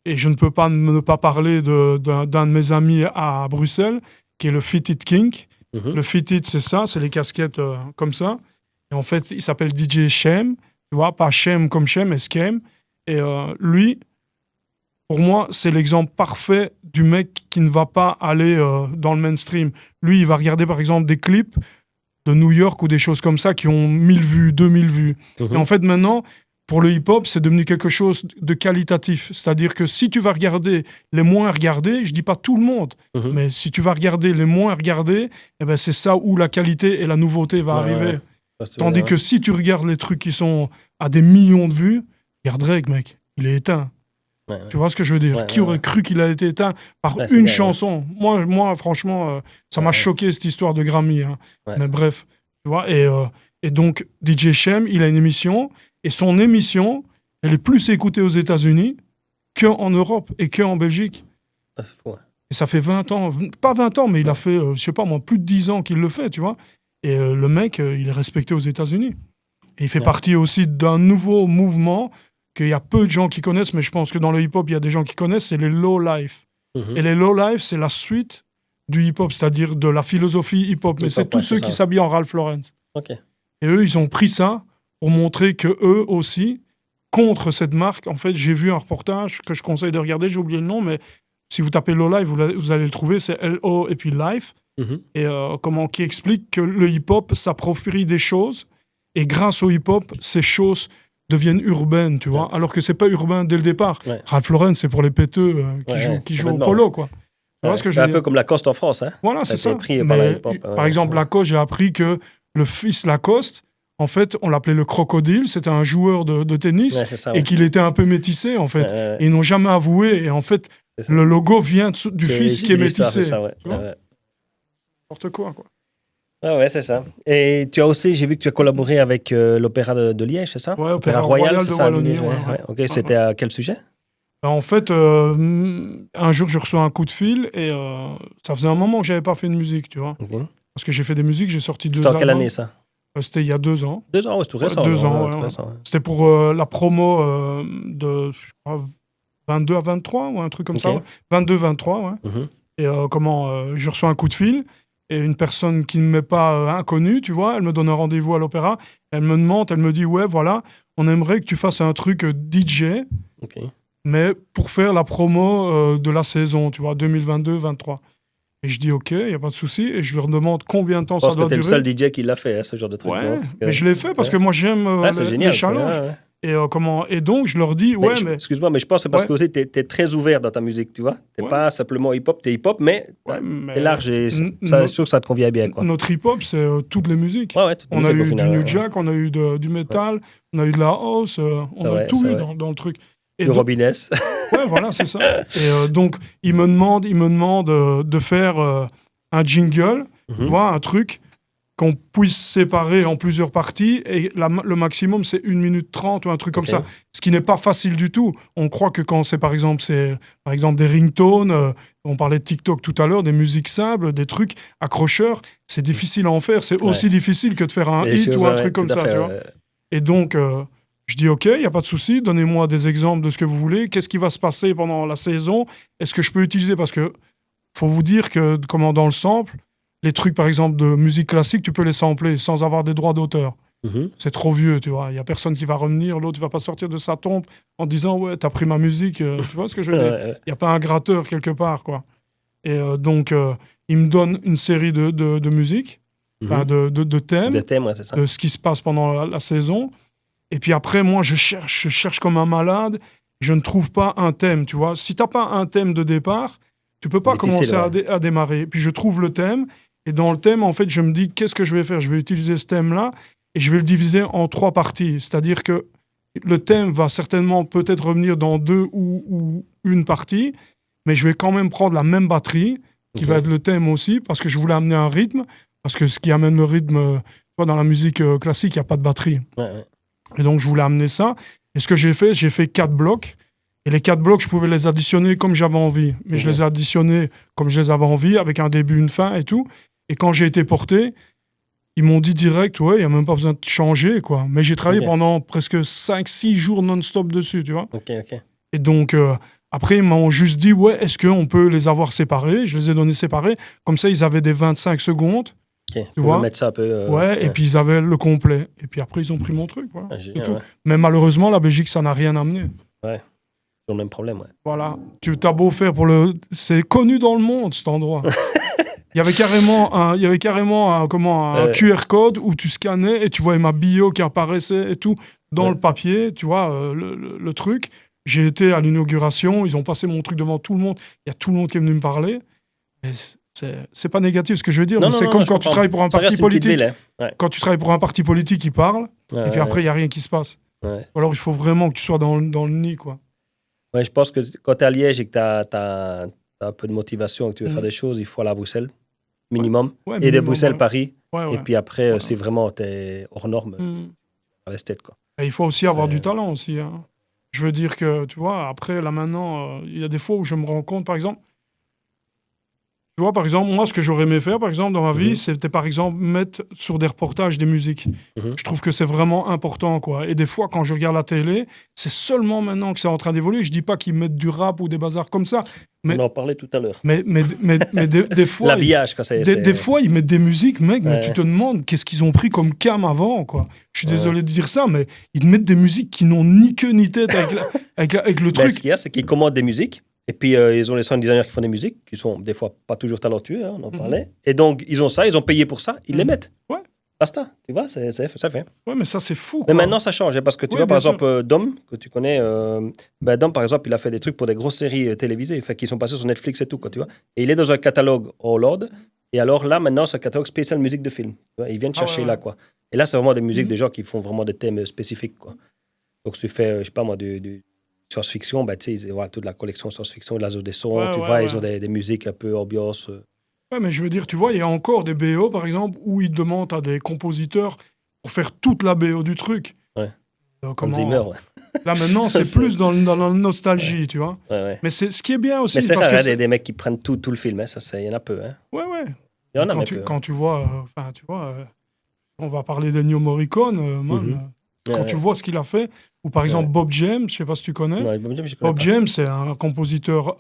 et je ne peux pas ne pas parler d'un de mes amis à Bruxelles, qui est le Fit It King. Le Fit It, c'est ça, c'est les casquettes comme ça. Et en fait, il s'appelle DJ Shem, tu vois, pas Shem comme Shem, mais Skem. Et lui, pour moi, c'est l'exemple parfait du mec qui ne va pas aller dans le mainstream. Lui, il va regarder par exemple des clips de New York ou des choses comme ça qui ont 1000 vues, 2000 vues. Et en fait, maintenant, pour le hip-hop, c'est devenu quelque chose de qualitatif. C'est-à-dire que si tu vas regarder les moins regardés, je dis pas tout le monde, mais si tu vas regarder les moins regardés, eh ben c'est ça où la qualité et la nouveauté va arriver. Tandis que si tu regardes les trucs qui sont à des millions de vues, regarde Drake, mec, il est éteint. Tu vois ce que je veux dire? Qui aurait cru qu'il a été éteint par une chanson? Moi, franchement, ça m'a choqué cette histoire de Grammy. Hein. Mais bref, tu vois. Et donc, DJ Shem, il a une émission, et son émission, elle est plus écoutée aux États-Unis qu'en Europe et qu'en Belgique. Ça, c'est fou. Et ça fait 20 ans, pas 20 ans, mais il a fait, je sais pas moi, plus de 10 ans qu'il le fait, tu vois. Et le mec, il est respecté aux États-Unis. Et il fait partie aussi d'un nouveau mouvement qu'il y a peu de gens qui connaissent, mais je pense que dans le hip-hop, il y a des gens qui connaissent, c'est les low life. Et les low life, c'est la suite du hip-hop, c'est-à-dire de la philosophie hip-hop. Mais c'est tous ceux qui s'habillent en Ralph Lauren. Et eux, ils ont pris ça pour montrer que eux aussi, contre cette marque, en fait, j'ai vu un reportage que je conseille de regarder, j'ai oublié le nom, mais si vous tapez low life, vous allez le trouver, c'est L-O et puis life. Et qui explique que le hip-hop s'approprie des choses, et grâce au hip-hop, ces choses deviennent urbaines, tu vois, alors que c'est pas urbain dès le départ. Ralph Lauren, c'est pour les péteux qui jouent au polo, quoi. Tu vois ce que je veux dire? Un peu comme Lacoste en France, hein. Voilà, c'est ça. Pris par la hip-hop, par exemple, Lacoste, j'ai appris que le fils Lacoste, en fait, on l'appelait le crocodile, c'était un joueur de tennis, et qu'il était un peu métissé, en fait. Et ils n'ont jamais avoué, et en fait, le logo vient du fils qui est métissé. N'importe quoi. Ah ouais, c'est ça. Et tu as aussi, j'ai vu que tu as collaboré avec l'Opéra de Liège, c'est ça? Ouais, Opéra Royal de Wallonie. Ok, c'était à quel sujet? En fait, un jour, je reçois un coup de fil, et ça faisait un moment que j'avais pas fait de musique, tu vois. Parce que j'ai fait des musiques, j'ai sorti 2 albums. C'était en quelle année, ça? C'était il y a 2 ans. 2 ans, ouais, c'est tout récent. 2 ans, ouais. C'était pour la promo de, je crois, 22 à 23, ou un truc comme ça. 22-23, ouais. Et je reçois un coup de fil, et une personne qui ne m'est pas inconnue, tu vois, elle me donne un rendez-vous à l'Opéra, elle me demande, elle me dit, ouais, voilà, on aimerait que tu fasses un truc DJ, mais pour faire la promo de la saison, tu vois, 2022-23. Et je dis, ok, il n'y a pas de souci, et je leur demande combien de temps ça doit durer. Je pense que t'es le seul DJ qui l'a fait, hein, ce genre de truc. Ouais, mais je l'ai fait parce que moi, j'aime les challenges. Et donc, je leur dis, mais... Excuse-moi, mais je pense que c'est parce que aussi, tu es très ouvert dans ta musique, tu vois. Tu n'es pas simplement hip-hop, tu es hip-hop, mais tu es large et je trouve que ça te convient bien, quoi. Notre hip-hop, c'est toutes les musiques. On a eu du New Jack, on a eu du metal, on a eu de la house, on a tout eu dans le truc. Le Robiness. Ouais, voilà, c'est ça. Et donc, il me demande de faire un jingle, tu vois, un truc qu'on puisse séparer en plusieurs parties, et le maximum, c'est 1 minute 30 ou un truc comme ça. Ce qui n'est pas facile du tout. On croit que quand c'est, par exemple, des ringtones, on parlait de TikTok tout à l'heure, des musiques simples, des trucs accrocheurs, c'est difficile à en faire. C'est aussi difficile que de faire un hit ou un truc comme ça, tu vois. Et donc... je dis, OK, il n'y a pas de souci, donnez-moi des exemples de ce que vous voulez. Qu'est-ce qui va se passer pendant la saison? Est-ce que je peux utiliser? Parce que faut vous dire que, dans le sample, les trucs, par exemple, de musique classique, tu peux les sampler sans avoir des droits d'auteur. C'est trop vieux, tu vois. Il n'y a personne qui va revenir, l'autre ne va pas sortir de sa tombe en disant, ouais, t'as pris ma musique. Tu vois ce que je veux dire? Il n'y a pas un gratteur quelque part, quoi. Et donc, il me donne une série de musiques, de thèmes, c'est ça. de ce qui se passe pendant la saison. Et puis après, moi, je cherche comme un malade. Je ne trouve pas un thème, tu vois. Si tu n'as pas un thème de départ, tu ne peux pas commencer à démarrer. Puis je trouve le thème. Et dans le thème, en fait, je me dis, qu'est-ce que je vais faire? Je vais utiliser ce thème-là et je vais le diviser en 3 parties. C'est-à-dire que le thème va certainement peut-être revenir dans 2 ou 1 partie, mais je vais quand même prendre la même batterie, qui va être le thème aussi, parce que je voulais amener un rythme. Parce que ce qui amène le rythme... dans la musique classique, il n'y a pas de batterie. Et donc, je voulais amener ça. Et ce que j'ai fait 4 blocs. Et les 4 blocs, je pouvais les additionner comme j'avais envie. Mais je les ai additionnés comme je les avais envie, avec un début, une fin et tout. Et quand j'ai été porté, ils m'ont dit direct, ouais, il n'y a même pas besoin de changer, quoi. Mais j'ai travaillé pendant presque 5-6 jours non-stop dessus, tu vois. Et donc, après, ils m'ont juste dit, ouais, est-ce qu'on peut les avoir séparés? Je les ai donnés séparés. Comme ça, ils avaient des 25 secondes. Tu vois mettre ça un peu... et puis ils avaient le complet. Et puis après, ils ont pris mon truc, voilà. Et tout. Mais malheureusement, la Belgique, ça n'a rien amené. Ouais. C'est le même problème, Voilà. Tu as beau faire pour le... C'est connu dans le monde, cet endroit. Il y avait carrément un QR code où tu scannais et tu voyais ma bio qui apparaissait et tout dans le papier, tu vois, le truc. J'ai été à l'inauguration, ils ont passé mon truc devant tout le monde. Il y a tout le monde qui est venu me parler. Et c'est pas négatif ce que je veux dire, mais c'est comme quand tu travailles pour un parti politique. Quand tu travailles pour un parti politique, ils parlent, et puis après, il n'y a rien qui se passe. Ou alors, il faut vraiment que tu sois dans le nid, quoi. Ouais, je pense que quand tu es à Liège et que tu as un peu de motivation et que tu veux faire des choses, il faut aller à Bruxelles, minimum. Et de Bruxelles, Paris. Et puis après, c'est vraiment, tu es hors norme à l'esthète, quoi. Et il faut aussi avoir du talent aussi. Hein. Je veux dire que, tu vois, après, là maintenant, il y a des fois où je me rends compte, par exemple, tu vois, par exemple, moi, ce que j'aurais aimé faire, par exemple, dans ma vie, c'était, par exemple, mettre sur des reportages des musiques. Je trouve que c'est vraiment important, quoi. Et des fois, quand je regarde la télé, c'est seulement maintenant que c'est en train d'évoluer. Je dis pas qu'ils mettent du rap ou des bazars comme ça. Mais, on en parlait tout à l'heure. Mais des fois... L'habillage, quand c'est... Des fois, ils mettent des musiques, mec, mais tu te demandes qu'est-ce qu'ils ont pris comme cam avant, quoi. Je suis désolé de dire ça, mais ils mettent des musiques qui n'ont ni queue ni tête avec le truc. Ce qu'il y a, c'est qu'ils commandent des musiques. Et puis, ils ont les sound designers qui font des musiques, qui sont des fois pas toujours talentueux, hein, on en parlait. Et donc, ils ont ça, ils ont payé pour ça, ils les mettent. Ouais. Basta, tu vois, ça fait. Ouais, mais ça, c'est fou, quoi. Mais maintenant, ça change, hein, parce que tu vois, par exemple, Dom, que tu connais, Dom, par exemple, il a fait des trucs pour des grosses séries télévisées, qui sont passées sur Netflix et tout, quoi, tu vois. Et il est dans un catalogue All Lord. Et alors là, maintenant, c'est un catalogue spécial musique de film. Tu vois, ils viennent chercher là, quoi. Et là, c'est vraiment des musiques des gens qui font vraiment des thèmes spécifiques, quoi. Donc, si tu fais, je sais pas moi, du science-fiction, tu sais, toute la collection science-fiction, la zone des sons, tu vois, ils ont des musiques un peu ambiance. Ouais, mais je veux dire, tu vois, il y a encore des BO, par exemple, où ils demandent à des compositeurs pour faire toute la BO du truc. Ouais. Comme Zimmer, Là, maintenant, c'est plus dans la nostalgie, tu vois. Mais c'est ce qui est bien aussi. Mais c'est rare, des mecs qui prennent tout le film, hein, il y en a peu. Hein. Ouais. Il y en a quand tu vois, on va parler d'Ennio Morricone, quand tu vois ce qu'il a fait, ou par exemple Bob James, je sais pas si tu connais. Ouais, Bob James, c'est un compositeur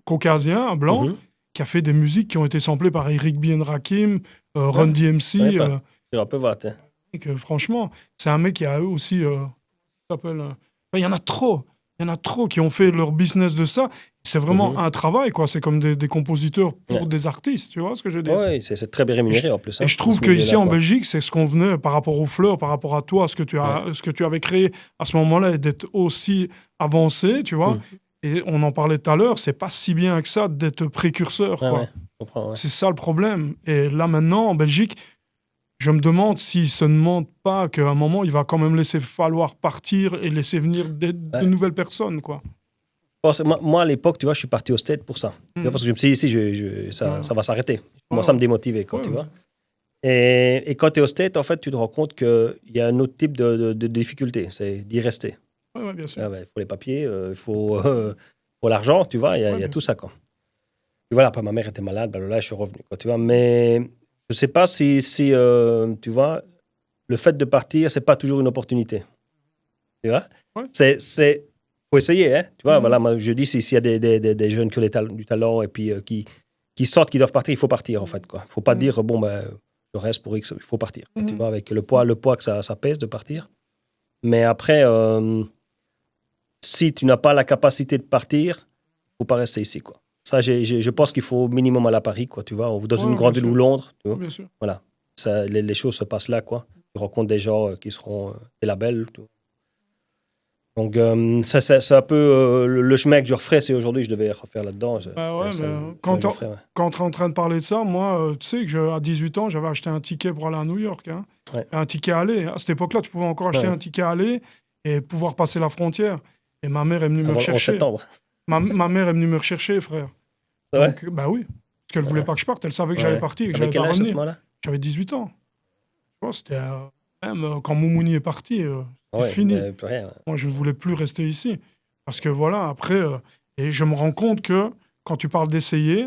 caucasien, un blanc, qui a fait des musiques qui ont été samplées par Eric B. Rakim, Run DMC. Un peu vatte. Et que, franchement, c'est un mec qui a eux aussi. Il y en a trop. Il y en a trop qui ont fait leur business de ça. C'est vraiment un travail, quoi. C'est comme des compositeurs pour des artistes, tu vois ce que je veux dire? Oui, c'est très bien rémunéré en plus. Et je trouve qu'ici en Belgique, c'est ce qu'on venait par rapport aux fleurs, par rapport à toi, ce que tu avais créé à ce moment-là, et d'être aussi avancé, tu vois. Et on en parlait tout à l'heure, c'est pas si bien que ça d'être précurseur, quoi. Je comprends, c'est ça le problème. Et là maintenant, en Belgique, je me demande s'il se demande pas qu'à un moment, il va quand même laisser falloir partir et laisser venir de nouvelles personnes, quoi. Moi, à l'époque, tu vois, je suis parti au States pour ça. Parce que je me suis dit, ici, ça va s'arrêter. Moi, ça me démotivait, quoi, tu vois. Et quand tu es au States, en fait, tu te rends compte qu'il y a un autre type de difficulté, c'est d'y rester. Oui, bien sûr. Il faut les papiers, il faut l'argent, tu vois, il y a tout ça, quoi. Et voilà, après, ma mère était malade, blablabla, je suis revenu, quoi, tu vois. Mais je ne sais pas si tu vois, le fait de partir, ce n'est pas toujours une opportunité. Tu vois? C'est faut essayer, hein. Tu vois, voilà, moi, je dis, s'il y a des jeunes qui ont du talent et puis qui sortent, qui doivent partir, il faut partir, en fait, quoi. Il ne faut pas dire, bon, je reste pour X, il faut partir. Tu vois, avec le poids que ça pèse de partir. Mais après, si tu n'as pas la capacité de partir, il ne faut pas rester ici, quoi. Ça, je pense qu'il faut minimum aller à Paris, quoi, tu vois, dans une grande ville ou Londres, tu vois. Bien sûr. Voilà, ça, les choses se passent là, quoi. Tu rencontres des gens qui seront des labels, tout. Donc, c'est un peu le chemin que je referais si aujourd'hui je devais refaire là-dedans. Quand tu es en train de parler de ça, moi, tu sais que à 18 ans, j'avais acheté un ticket pour aller à New York. Hein. Un ticket aller. À cette époque-là, tu pouvais encore acheter un ticket aller et pouvoir passer la frontière. Et ma mère est venue me rechercher. En septembre. Ma mère est venue me rechercher, frère. Donc, bah oui. Parce qu'elle ne voulait pas que je parte. Elle savait que j'allais partir et que j'allais pas revenir. J'avais 18 ans. C'était même quand Moumouni est parti, c'est fini. Rien, Moi, je ne voulais plus rester ici. Parce que voilà, après, et je me rends compte que quand tu parles d'essayer,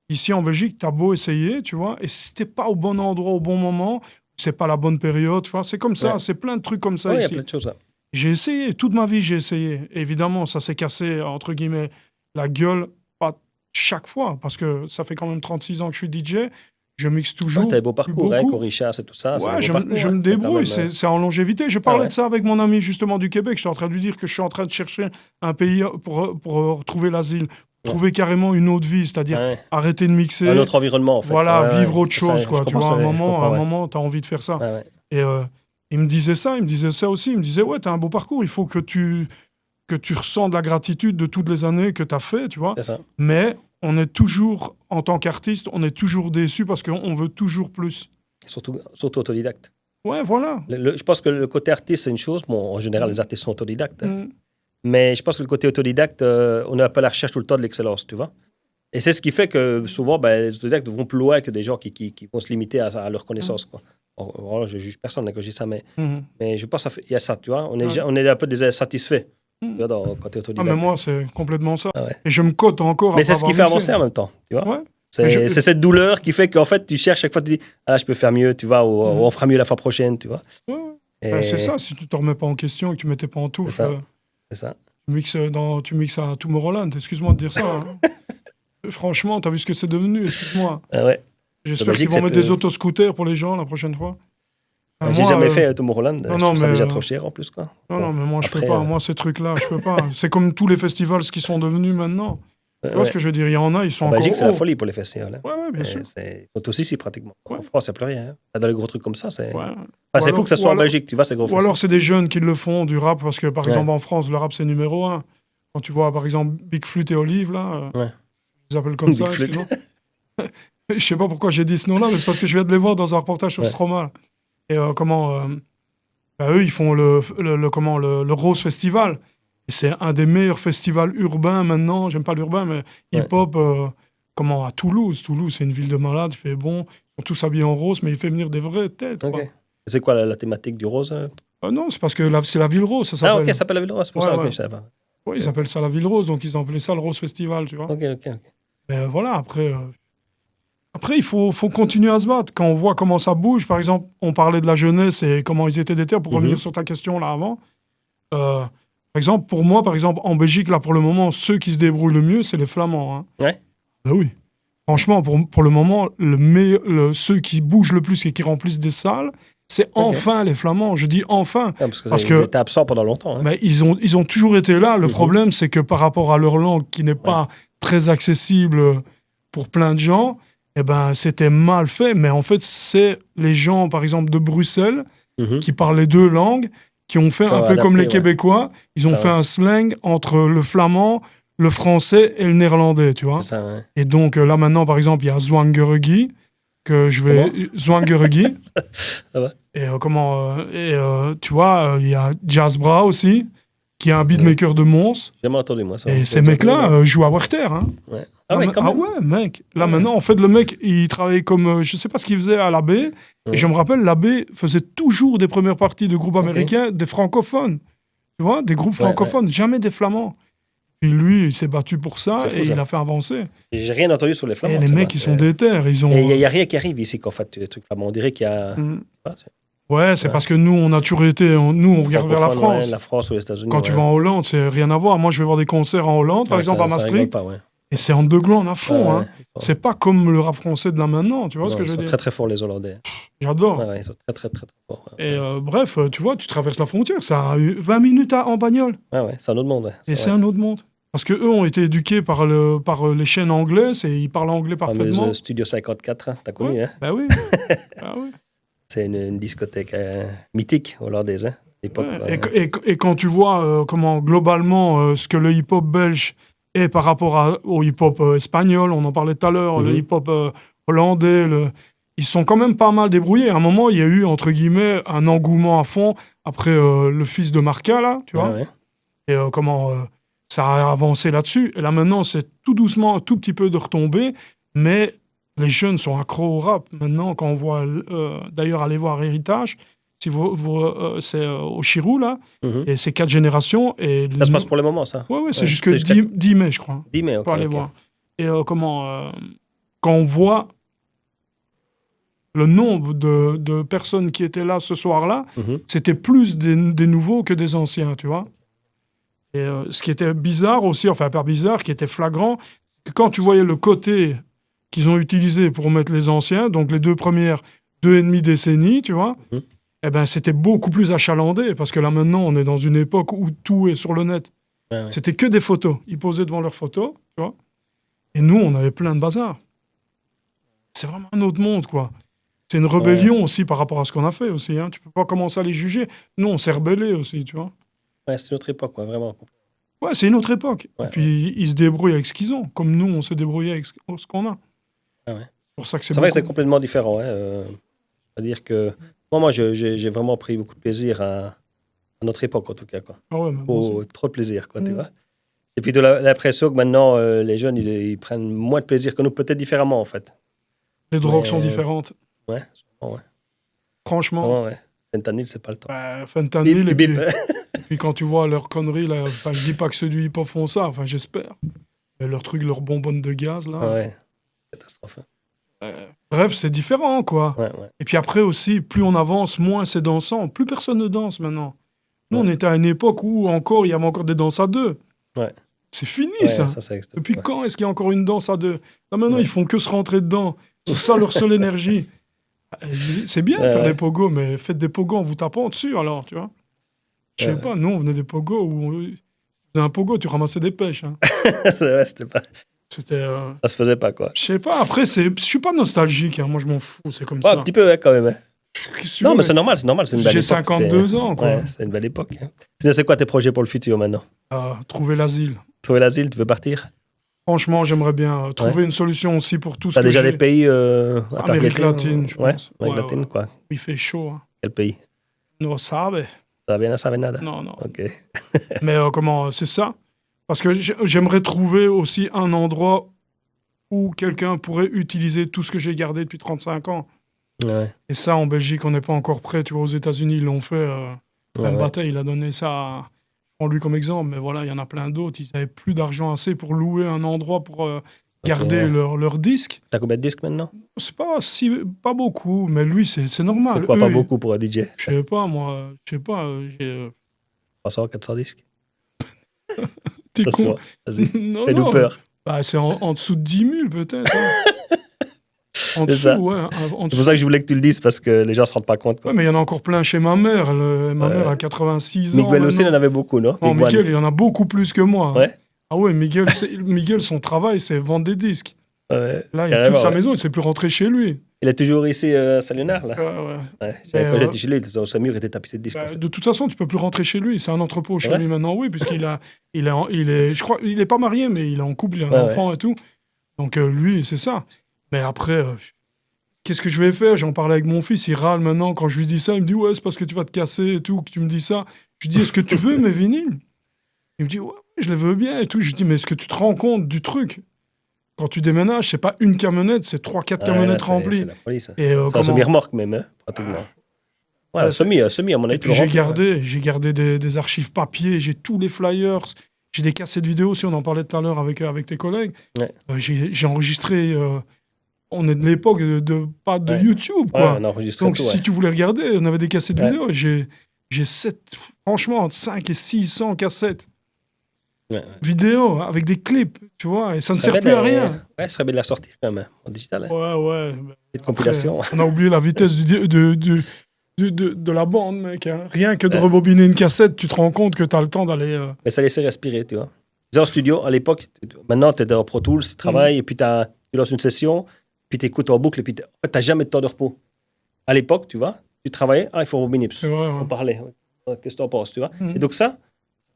ici en Belgique, tu as beau essayer, tu vois, et si tu n'es pas au bon endroit au bon moment, c'est pas la bonne période, tu vois, c'est comme ça, c'est plein de trucs comme ça ici. Il y a plein de choses. Ouais. J'ai essayé, toute ma vie, j'ai essayé. Évidemment, ça s'est cassé, entre guillemets, la gueule, pas chaque fois, parce que ça fait quand même 36 ans que je suis DJ. Je mixe toujours. Tu as un beau parcours, hein, Corichas et tout ça. Ouais, je me débrouille, c'est en longévité. Je parlais de ça avec mon ami justement du Québec. Je suis en train de lui dire que je suis en train de chercher un pays pour retrouver l'asile, trouver carrément une autre vie, c'est-à-dire arrêter de mixer. Un autre environnement, en fait. Voilà, vivre autre chose, quoi. Tu vois, à un moment, tu as envie de faire ça. Et il me disait ça aussi. Il me disait, ouais, tu as un beau parcours, il faut que tu ressens de la gratitude de toutes les années que tu as fait, tu vois. C'est ça. Mais on est toujours, en tant qu'artiste, on est toujours déçu parce qu'on veut toujours plus. Surtout autodidacte. Ouais, voilà. Je pense que le côté artiste, c'est une chose. Bon, en général, les artistes sont autodidactes. Mais je pense que le côté autodidacte, on est un peu à la recherche tout le temps de l'excellence, tu vois. Et c'est ce qui fait que souvent, les autodidactes vont plus loin que des gens qui vont se limiter à leur connaissance, quoi. Alors, je juge personne quand je dis ça, mais je pense qu'il y a ça, tu vois. On est un peu des insatisfaits. Quand t'es autodidacte. Ah, mais moi, c'est complètement ça. Et je me cote encore. Mais c'est ce qui fait avancer en même temps, tu vois. Ouais. C'est cette douleur qui fait qu'en fait, tu cherches chaque fois, tu dis, ah là, je peux faire mieux, tu vois, ou on fera mieux la fois prochaine, tu vois. Ouais. C'est ça, si tu te remets pas en question et que tu mettais pas en tout. C'est ça. Tu mixes à Tomorrowland, excuse-moi de dire ça. Franchement, t'as vu ce que c'est devenu, excuse-moi. Ouais. J'espère qu'ils vont mettre des autoscooters pour les gens la prochaine fois. J'ai jamais fait Tomorrowland. Je trouve ça déjà trop cher en plus, quoi. Non, mais moi, je peux pas. Moi, ces trucs-là, je peux pas. C'est comme tous les festivals qui sont devenus maintenant. Tu vois ce que je veux dire? Il y en a, ils sont en encore Belgique, c'est la folie pour les festivals. Ouais, bien sûr. Ils sont aussi ici, pratiquement. En France, il n'y a plus rien. Dans les gros trucs comme ça, c'est... Ouais. C'est fou que ça soit en Belgique, tu vois, c'est gros. Ou alors, c'est des jeunes qui le font, du rap, parce que, par exemple, en France, le rap, c'est numéro 1. Quand tu vois, par exemple, Big Flute et Olive, là, je les appelle comme ça, excuse-moi. Je sais pas pourquoi j'ai dit ce nom-là, mais c'est parce que je viens de les voir dans un reportage sur Stromae. Et eux, ils font le Rose Festival. Et c'est un des meilleurs festivals urbains maintenant. J'aime pas l'urbain, mais hip-hop. À Toulouse. Toulouse, c'est une ville de malades. Il fait bon. Ils sont tous habillés en rose, mais il fait venir des vraies têtes. Okay. C'est quoi la thématique du rose? Non, c'est parce que c'est la ville rose. Ça s'appelle. Ça s'appelle la ville rose, c'est pour ça. Je savais pas. Oui, ils appellent ça la ville rose, donc ils ont appelé ça le Rose Festival, tu vois. Ok. Mais voilà, après, il faut continuer à se battre. Quand on voit comment ça bouge, par exemple, on parlait de la jeunesse et comment ils étaient déter, pour revenir sur ta question là avant. Par exemple, pour moi, en Belgique, là, pour le moment, ceux qui se débrouillent le mieux, c'est les Flamands. Hein. Ouais. Ben oui. Franchement, pour le moment, ceux qui bougent le plus et qui remplissent des salles, c'est enfin les Flamands. Je dis enfin. Parce que ils étaient absents pendant longtemps. Hein. Mais ils ont toujours été là. Le problème, c'est que par rapport à leur langue, qui n'est pas très accessible pour plein de gens, c'était mal fait. Mais en fait, c'est les gens, par exemple, de Bruxelles, qui parlent les deux langues, qui ont fait un peu comme les Québécois. Ils ont fait un slang entre le flamand, le français et le néerlandais, tu vois. Ça, ouais. Et donc, là, maintenant, par exemple, il y a Zwangeregi, que je vais... Zwangeregi. Ah ouais. Et tu vois, il y a Jazz Bra aussi, qui est un beatmaker de Mons. J'ai jamais entendu, moi, ça. Et ces mecs-là jouent à Werther, hein. Ouais. Ouais, mec. Là, maintenant, en fait, le mec, il travaillait comme... je sais pas ce qu'il faisait à l'AB. Et je me rappelle, l'AB faisait toujours des premières parties de groupes américains, des francophones. Tu vois, des groupes francophones, jamais des flamands. Puis lui, il s'est battu pour ça et il a fait avancer. J'ai rien entendu sur les flamands. Et les mecs, ils sont déter. Et il n'y a rien qui arrive ici, qu'en fait, les trucs flamands. On dirait qu'il y a... Ouais, c'est parce que nous, on a toujours été... Nous, on regarde vers la France. Ouais, la France ou les États-Unis. Quand tu vas en Hollande, c'est rien à voir. Moi, je vais voir des concerts en Hollande, par exemple, à Maastricht. Et c'est en deux glands à fond. Hein. C'est pas comme le rap français de là maintenant. Tu vois ce que je veux dire? Ils sont très, très forts, les Hollandais. J'adore. Ils sont très, très, très, très forts. Et bref, tu vois, tu traverses la frontière. Ça a 20 minutes en bagnole. Ouais, c'est un autre monde. Et c'est un autre monde. Parce qu'eux ont été éduqués par les chaînes anglaises et ils parlent anglais parfaitement. Studio 54, t'as connu, hein? Bah oui. C'est une discothèque mythique hollandaise, hein, d'époque. Et quand tu vois comment, globalement, ce que le hip-hop belge est par rapport au hip-hop espagnol, on en parlait tout à l'heure, le hip-hop hollandais, ils sont quand même pas mal débrouillés. À un moment, il y a eu, entre guillemets, un engouement à fond après le fils de Marca, là, tu vois. Et ça a avancé là-dessus. Et là, maintenant, c'est tout doucement, un tout petit peu de retomber, mais Les jeunes sont accros au rap. Maintenant, quand on voit... d'ailleurs, allez voir Héritage, si c'est au Chirou, là, et c'est 4 générations. Et ça se passe pour le moment, ça? Ouais, c'est jusque 10 mai, je crois. 10 mai, ok. Pour aller voir. Et quand on voit le nombre de personnes qui étaient là ce soir-là, c'était plus des nouveaux que des anciens, tu vois. Et ce qui était bizarre aussi, enfin pas bizarre, qui était flagrant, que quand tu voyais le côté qu'ils ont utilisé pour mettre les anciens, donc les 2,5 décennies, tu vois, eh ben c'était beaucoup plus achalandé, parce que là maintenant, on est dans une époque où tout est sur le net. Ouais. C'était que des photos. Ils posaient devant leurs photos, tu vois. Et nous, on avait plein de bazar. C'est vraiment un autre monde, quoi. C'est une rébellion aussi par rapport à ce qu'on a fait aussi. Hein. Tu peux pas commencer à les juger. Nous, on s'est rebellés aussi, tu vois. Ouais, c'est une autre époque, quoi, vraiment. Ouais, c'est une autre époque. Ouais, et puis, ils se débrouillent avec ce qu'ils ont, comme nous, on s'est débrouillé avec ce qu'on a. Ah ouais. C'est pour ça que c'est vrai que c'est complètement différent. C'est-à-dire que moi j'ai vraiment pris beaucoup de plaisir à notre époque, en tout cas. Quoi. Ah ouais, trop de plaisir, quoi, tu vois. Et puis, de l'impression que maintenant, les jeunes, ils prennent moins de plaisir que nous, peut-être différemment, en fait. Les drogues sont différentes. Ouais. Franchement. Ouais. Fentanyl, c'est pas le temps. Fentanyl, et puis quand tu vois leurs conneries, là, je dis pas que ceux du hip-hop font ça, enfin, j'espère. Mais leurs trucs, leurs bonbonnes de gaz, là. Ouais, catastrophe. Bref, c'est différent, quoi. Ouais. Et puis après aussi, plus on avance, moins c'est dansant. Plus personne ne danse maintenant. Nous, on était à une époque où il y avait encore des danses à deux. Ouais. C'est fini, ça. Depuis quand est-ce qu'il y a encore une danse à deux? Là, maintenant, ils font que se rentrer dedans. C'est ça leur seule énergie. C'est bien de faire des pogos, mais faites des pogos en vous tapant dessus, alors, tu vois. Je sais pas, nous, on venait des pogos où... Dans un pogo, tu ramassais des pêches. Hein. C'est vrai, c'était pas... Ça se faisait pas, quoi. Je sais pas, après, je suis pas nostalgique, hein. Moi, je m'en fous, c'est comme ça. Un petit peu, ouais, quand même. Hein. Non, mais c'est normal, c'est une belle époque. J'ai 52 ans, quoi. Ouais, c'est une belle époque. Hein. C'est quoi tes projets pour le futur, maintenant? Trouver l'asile. Trouver l'asile, tu veux partir? Franchement, j'aimerais bien trouver une solution aussi pour tout ce que j'ai. T'as déjà j'ai. des pays Amérique latine, je pense. Amérique latine, quoi. Il fait chaud. Hein. Quel pays? No sabe. Todavía no sabe nada? Non. Ok. Mais c'est ça. Parce que j'aimerais trouver aussi un endroit où quelqu'un pourrait utiliser tout ce que j'ai gardé depuis 35 ans. Ouais. Et ça, en Belgique, on n'est pas encore prêt. Tu vois, aux États-Unis, ils l'ont fait. Bataille, il a donné ça... Prends lui comme exemple, mais voilà, il y en a plein d'autres. Ils n'avaient plus d'argent assez pour louer un endroit pour garder leur disque. T'as combien de disques maintenant? C'est pas beaucoup, mais lui, c'est normal. C'est quoi, pas beaucoup pour un DJ? Je sais pas, moi. J'ai... 300, 400 disques? T'es con? Vas-y, fais-nous peur. Bah, c'est en dessous de 10 000, peut-être. Hein. En dessous, ça. Ouais. C'est pour ça que je voulais que tu le dises, parce que les gens ne se rendent pas compte. Quoi. Ouais, mais il y en a encore plein chez ma mère. Ma mère a 86 ans. Miguel aussi, il en avait beaucoup, non? Non, Miguel, il en a beaucoup plus que moi. Ouais. Ah ouais, Miguel, son travail, c'est vendre des disques. Ouais. Là, il a toute sa maison, il ne sait plus rentrer chez lui. Il est toujours ici à Saint-Léonard, là? Ouais. Quand j'étais chez lui, sa mur était tapissé de disques. De toute façon, tu ne peux plus rentrer chez lui. C'est un entrepôt chez lui maintenant, oui, puisqu'il je crois, il n'est pas marié, mais il est en couple, il a un enfant et tout. Donc lui, c'est ça. Mais après... Qu'est-ce que je vais faire? J'en parlais avec mon fils, il râle maintenant. Quand je lui dis ça, il me dit « Ouais, c'est parce que tu vas te casser et tout, que tu me dis ça. » Je lui dis « Est-ce que tu veux mes vinyles ?» Il me dit « Ouais, je les veux bien et tout. » Je lui dis « Mais est-ce que tu te rends compte du truc? Quand tu déménages, c'est pas une camionnette, c'est 3-4 camionnettes remplies. » C'est la folie, ça. Et c'est un semi-remorque même, hein, pratiquement. Ouais, un semi, à mon avis. J'ai gardé des archives papier, j'ai tous les flyers, j'ai des cassettes vidéo, si on en parlait tout à l'heure avec tes collègues. Ouais. J'ai enregistré... on est de l'époque pas de YouTube, quoi. Donc, si tu voulais regarder, on avait des cassettes vidéo. J'ai franchement, entre 5 et 600 cassettes vidéo avec des clips, tu vois, et ça ne sert plus à rien. Ouais, ça serait bien de la sortir quand même, en digital. Hein. Ouais. Petite compilation. On a oublié la vitesse de la bande, mec. Hein. Rien que de rebobiner une cassette, tu te rends compte que tu as le temps d'aller... Mais ça laissait respirer, tu vois. En studio, à l'époque, maintenant, tu es dans Pro Tools, tu travailles, et puis tu lances une session, puis tu écoutes en boucle, et puis tu n'as jamais de temps de repos. À l'époque, tu vois, tu travaillais, il faut rebobiner. On parlait. Qu'est-ce que tu en penses, tu vois. Et donc ça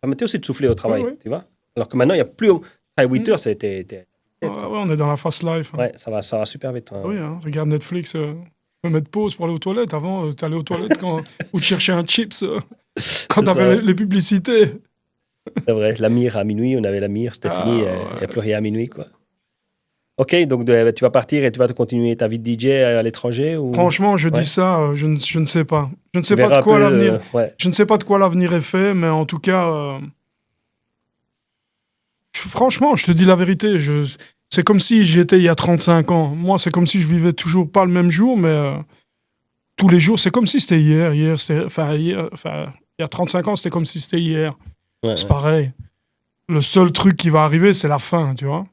permettait aussi de souffler au travail, tu vois. Alors que maintenant, il n'y a plus... À 8 heures, c'était... on est dans la fast life. Hein. Ouais, ça va super vite. Hein. Oui, hein, regarde Netflix, tu peux mettre pause pour aller aux toilettes. Avant, tu allais aux toilettes ou tu cherchais un chips quand tu avais les publicités. C'est vrai, la mire à minuit, on avait la mire, c'était fini, il n'y a plus rien à minuit, quoi. Ok, donc tu vas partir et tu vas continuer ta vie de DJ à l'étranger ou... Franchement, je dis ça, je ne sais pas. Je ne sais pas de quoi l'avenir. Je ne sais pas de quoi l'avenir est fait, mais en tout cas, franchement, je te dis la vérité. C'est comme si j'étais il y a 35 ans. Moi, c'est comme si je vivais toujours pas le même jour, mais tous les jours, c'est comme si c'était hier. Il y a 35 ans, c'était comme si c'était hier. C'est pareil. Le seul truc qui va arriver, c'est la fin, tu vois.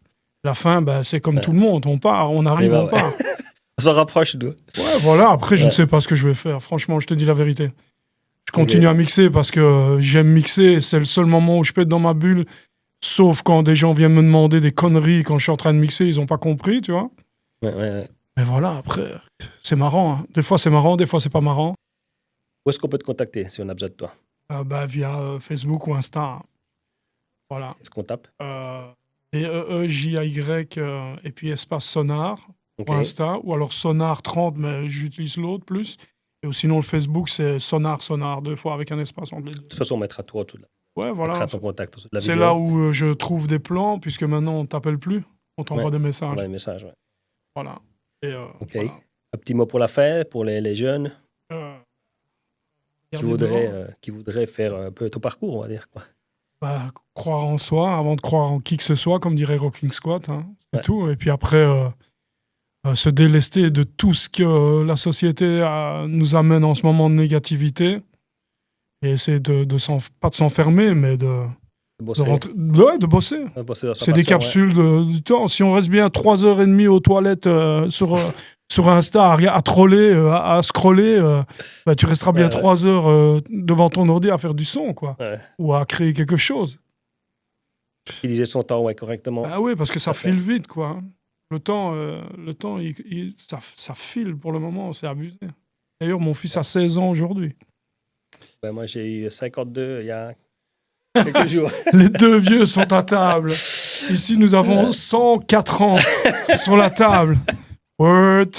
La fin, c'est comme tout le monde. On part, on arrive, on part. On s'en rapproche d'où. Ouais, voilà. Après, je ne sais pas ce que je vais faire. Franchement, je te dis la vérité. Je continue à mixer parce que j'aime mixer. C'est le seul moment où je peux être dans ma bulle. Sauf quand des gens viennent me demander des conneries quand je suis en train de mixer. Ils n'ont pas compris, tu vois. Ouais. Mais voilà, après, c'est marrant. Hein. Des fois, c'est marrant. Des fois, c'est pas marrant. Où est-ce qu'on peut te contacter si on a besoin de toi? Via Facebook ou Insta. Voilà. Est-ce qu'on tape? DEEJY et puis espace Sonar pour Insta, ou alors Sonar 30, mais j'utilise l'autre plus. Et sinon, le Facebook, c'est Sonar 2 fois avec un espace entre les deux. De toute façon, on mettra tout au-dessus de la... Ouais, voilà. On mettra ton contact au-dessus de la c'est vidéo. là où je trouve des plans, puisque maintenant, on ne t'appelle plus. On t'envoie des messages. Des messages, ouais. Voilà. Et, ok. Voilà. Un petit mot pour la fin, pour les jeunes qui voudraient faire un peu ton parcours, on va dire, quoi. Croire en soi avant de croire en qui que ce soit, comme dirait Rocking Squat, hein, c'est tout. Et puis après, se délester de tout ce que la société nous amène en ce moment de négativité, et essayer pas de s'enfermer, mais de bosser. De bosser. C'est des capsules de temps. Si on reste bien 3h30 aux toilettes sur Insta à troller, à scroller, tu resteras bien 3 heures devant ton ordi à faire du son, quoi. Ou à créer quelque chose. Utiliser son temps correctement. Ah oui, parce que ça file vite, quoi. Le temps, ça file pour le moment, c'est abusé. D'ailleurs, mon fils a 16 ans aujourd'hui. Moi, j'ai eu 52 il y a quelques jours. Les deux vieux sont à table. Ici, nous avons 104 ans sur la table. Word.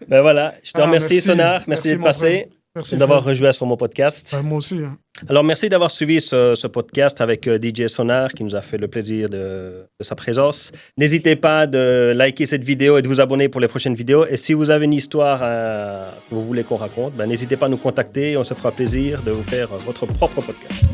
Voilà, je te remercie, Sonar. Merci d'être passé. Merci d'avoir rejoué sur mon podcast. Moi aussi. Hein. Alors, merci d'avoir suivi ce podcast avec DJ Sonar qui nous a fait le plaisir de sa présence. N'hésitez pas de liker cette vidéo et de vous abonner pour les prochaines vidéos. Et si vous avez une histoire que vous voulez qu'on raconte, n'hésitez pas à nous contacter. On se fera plaisir de vous faire votre propre podcast.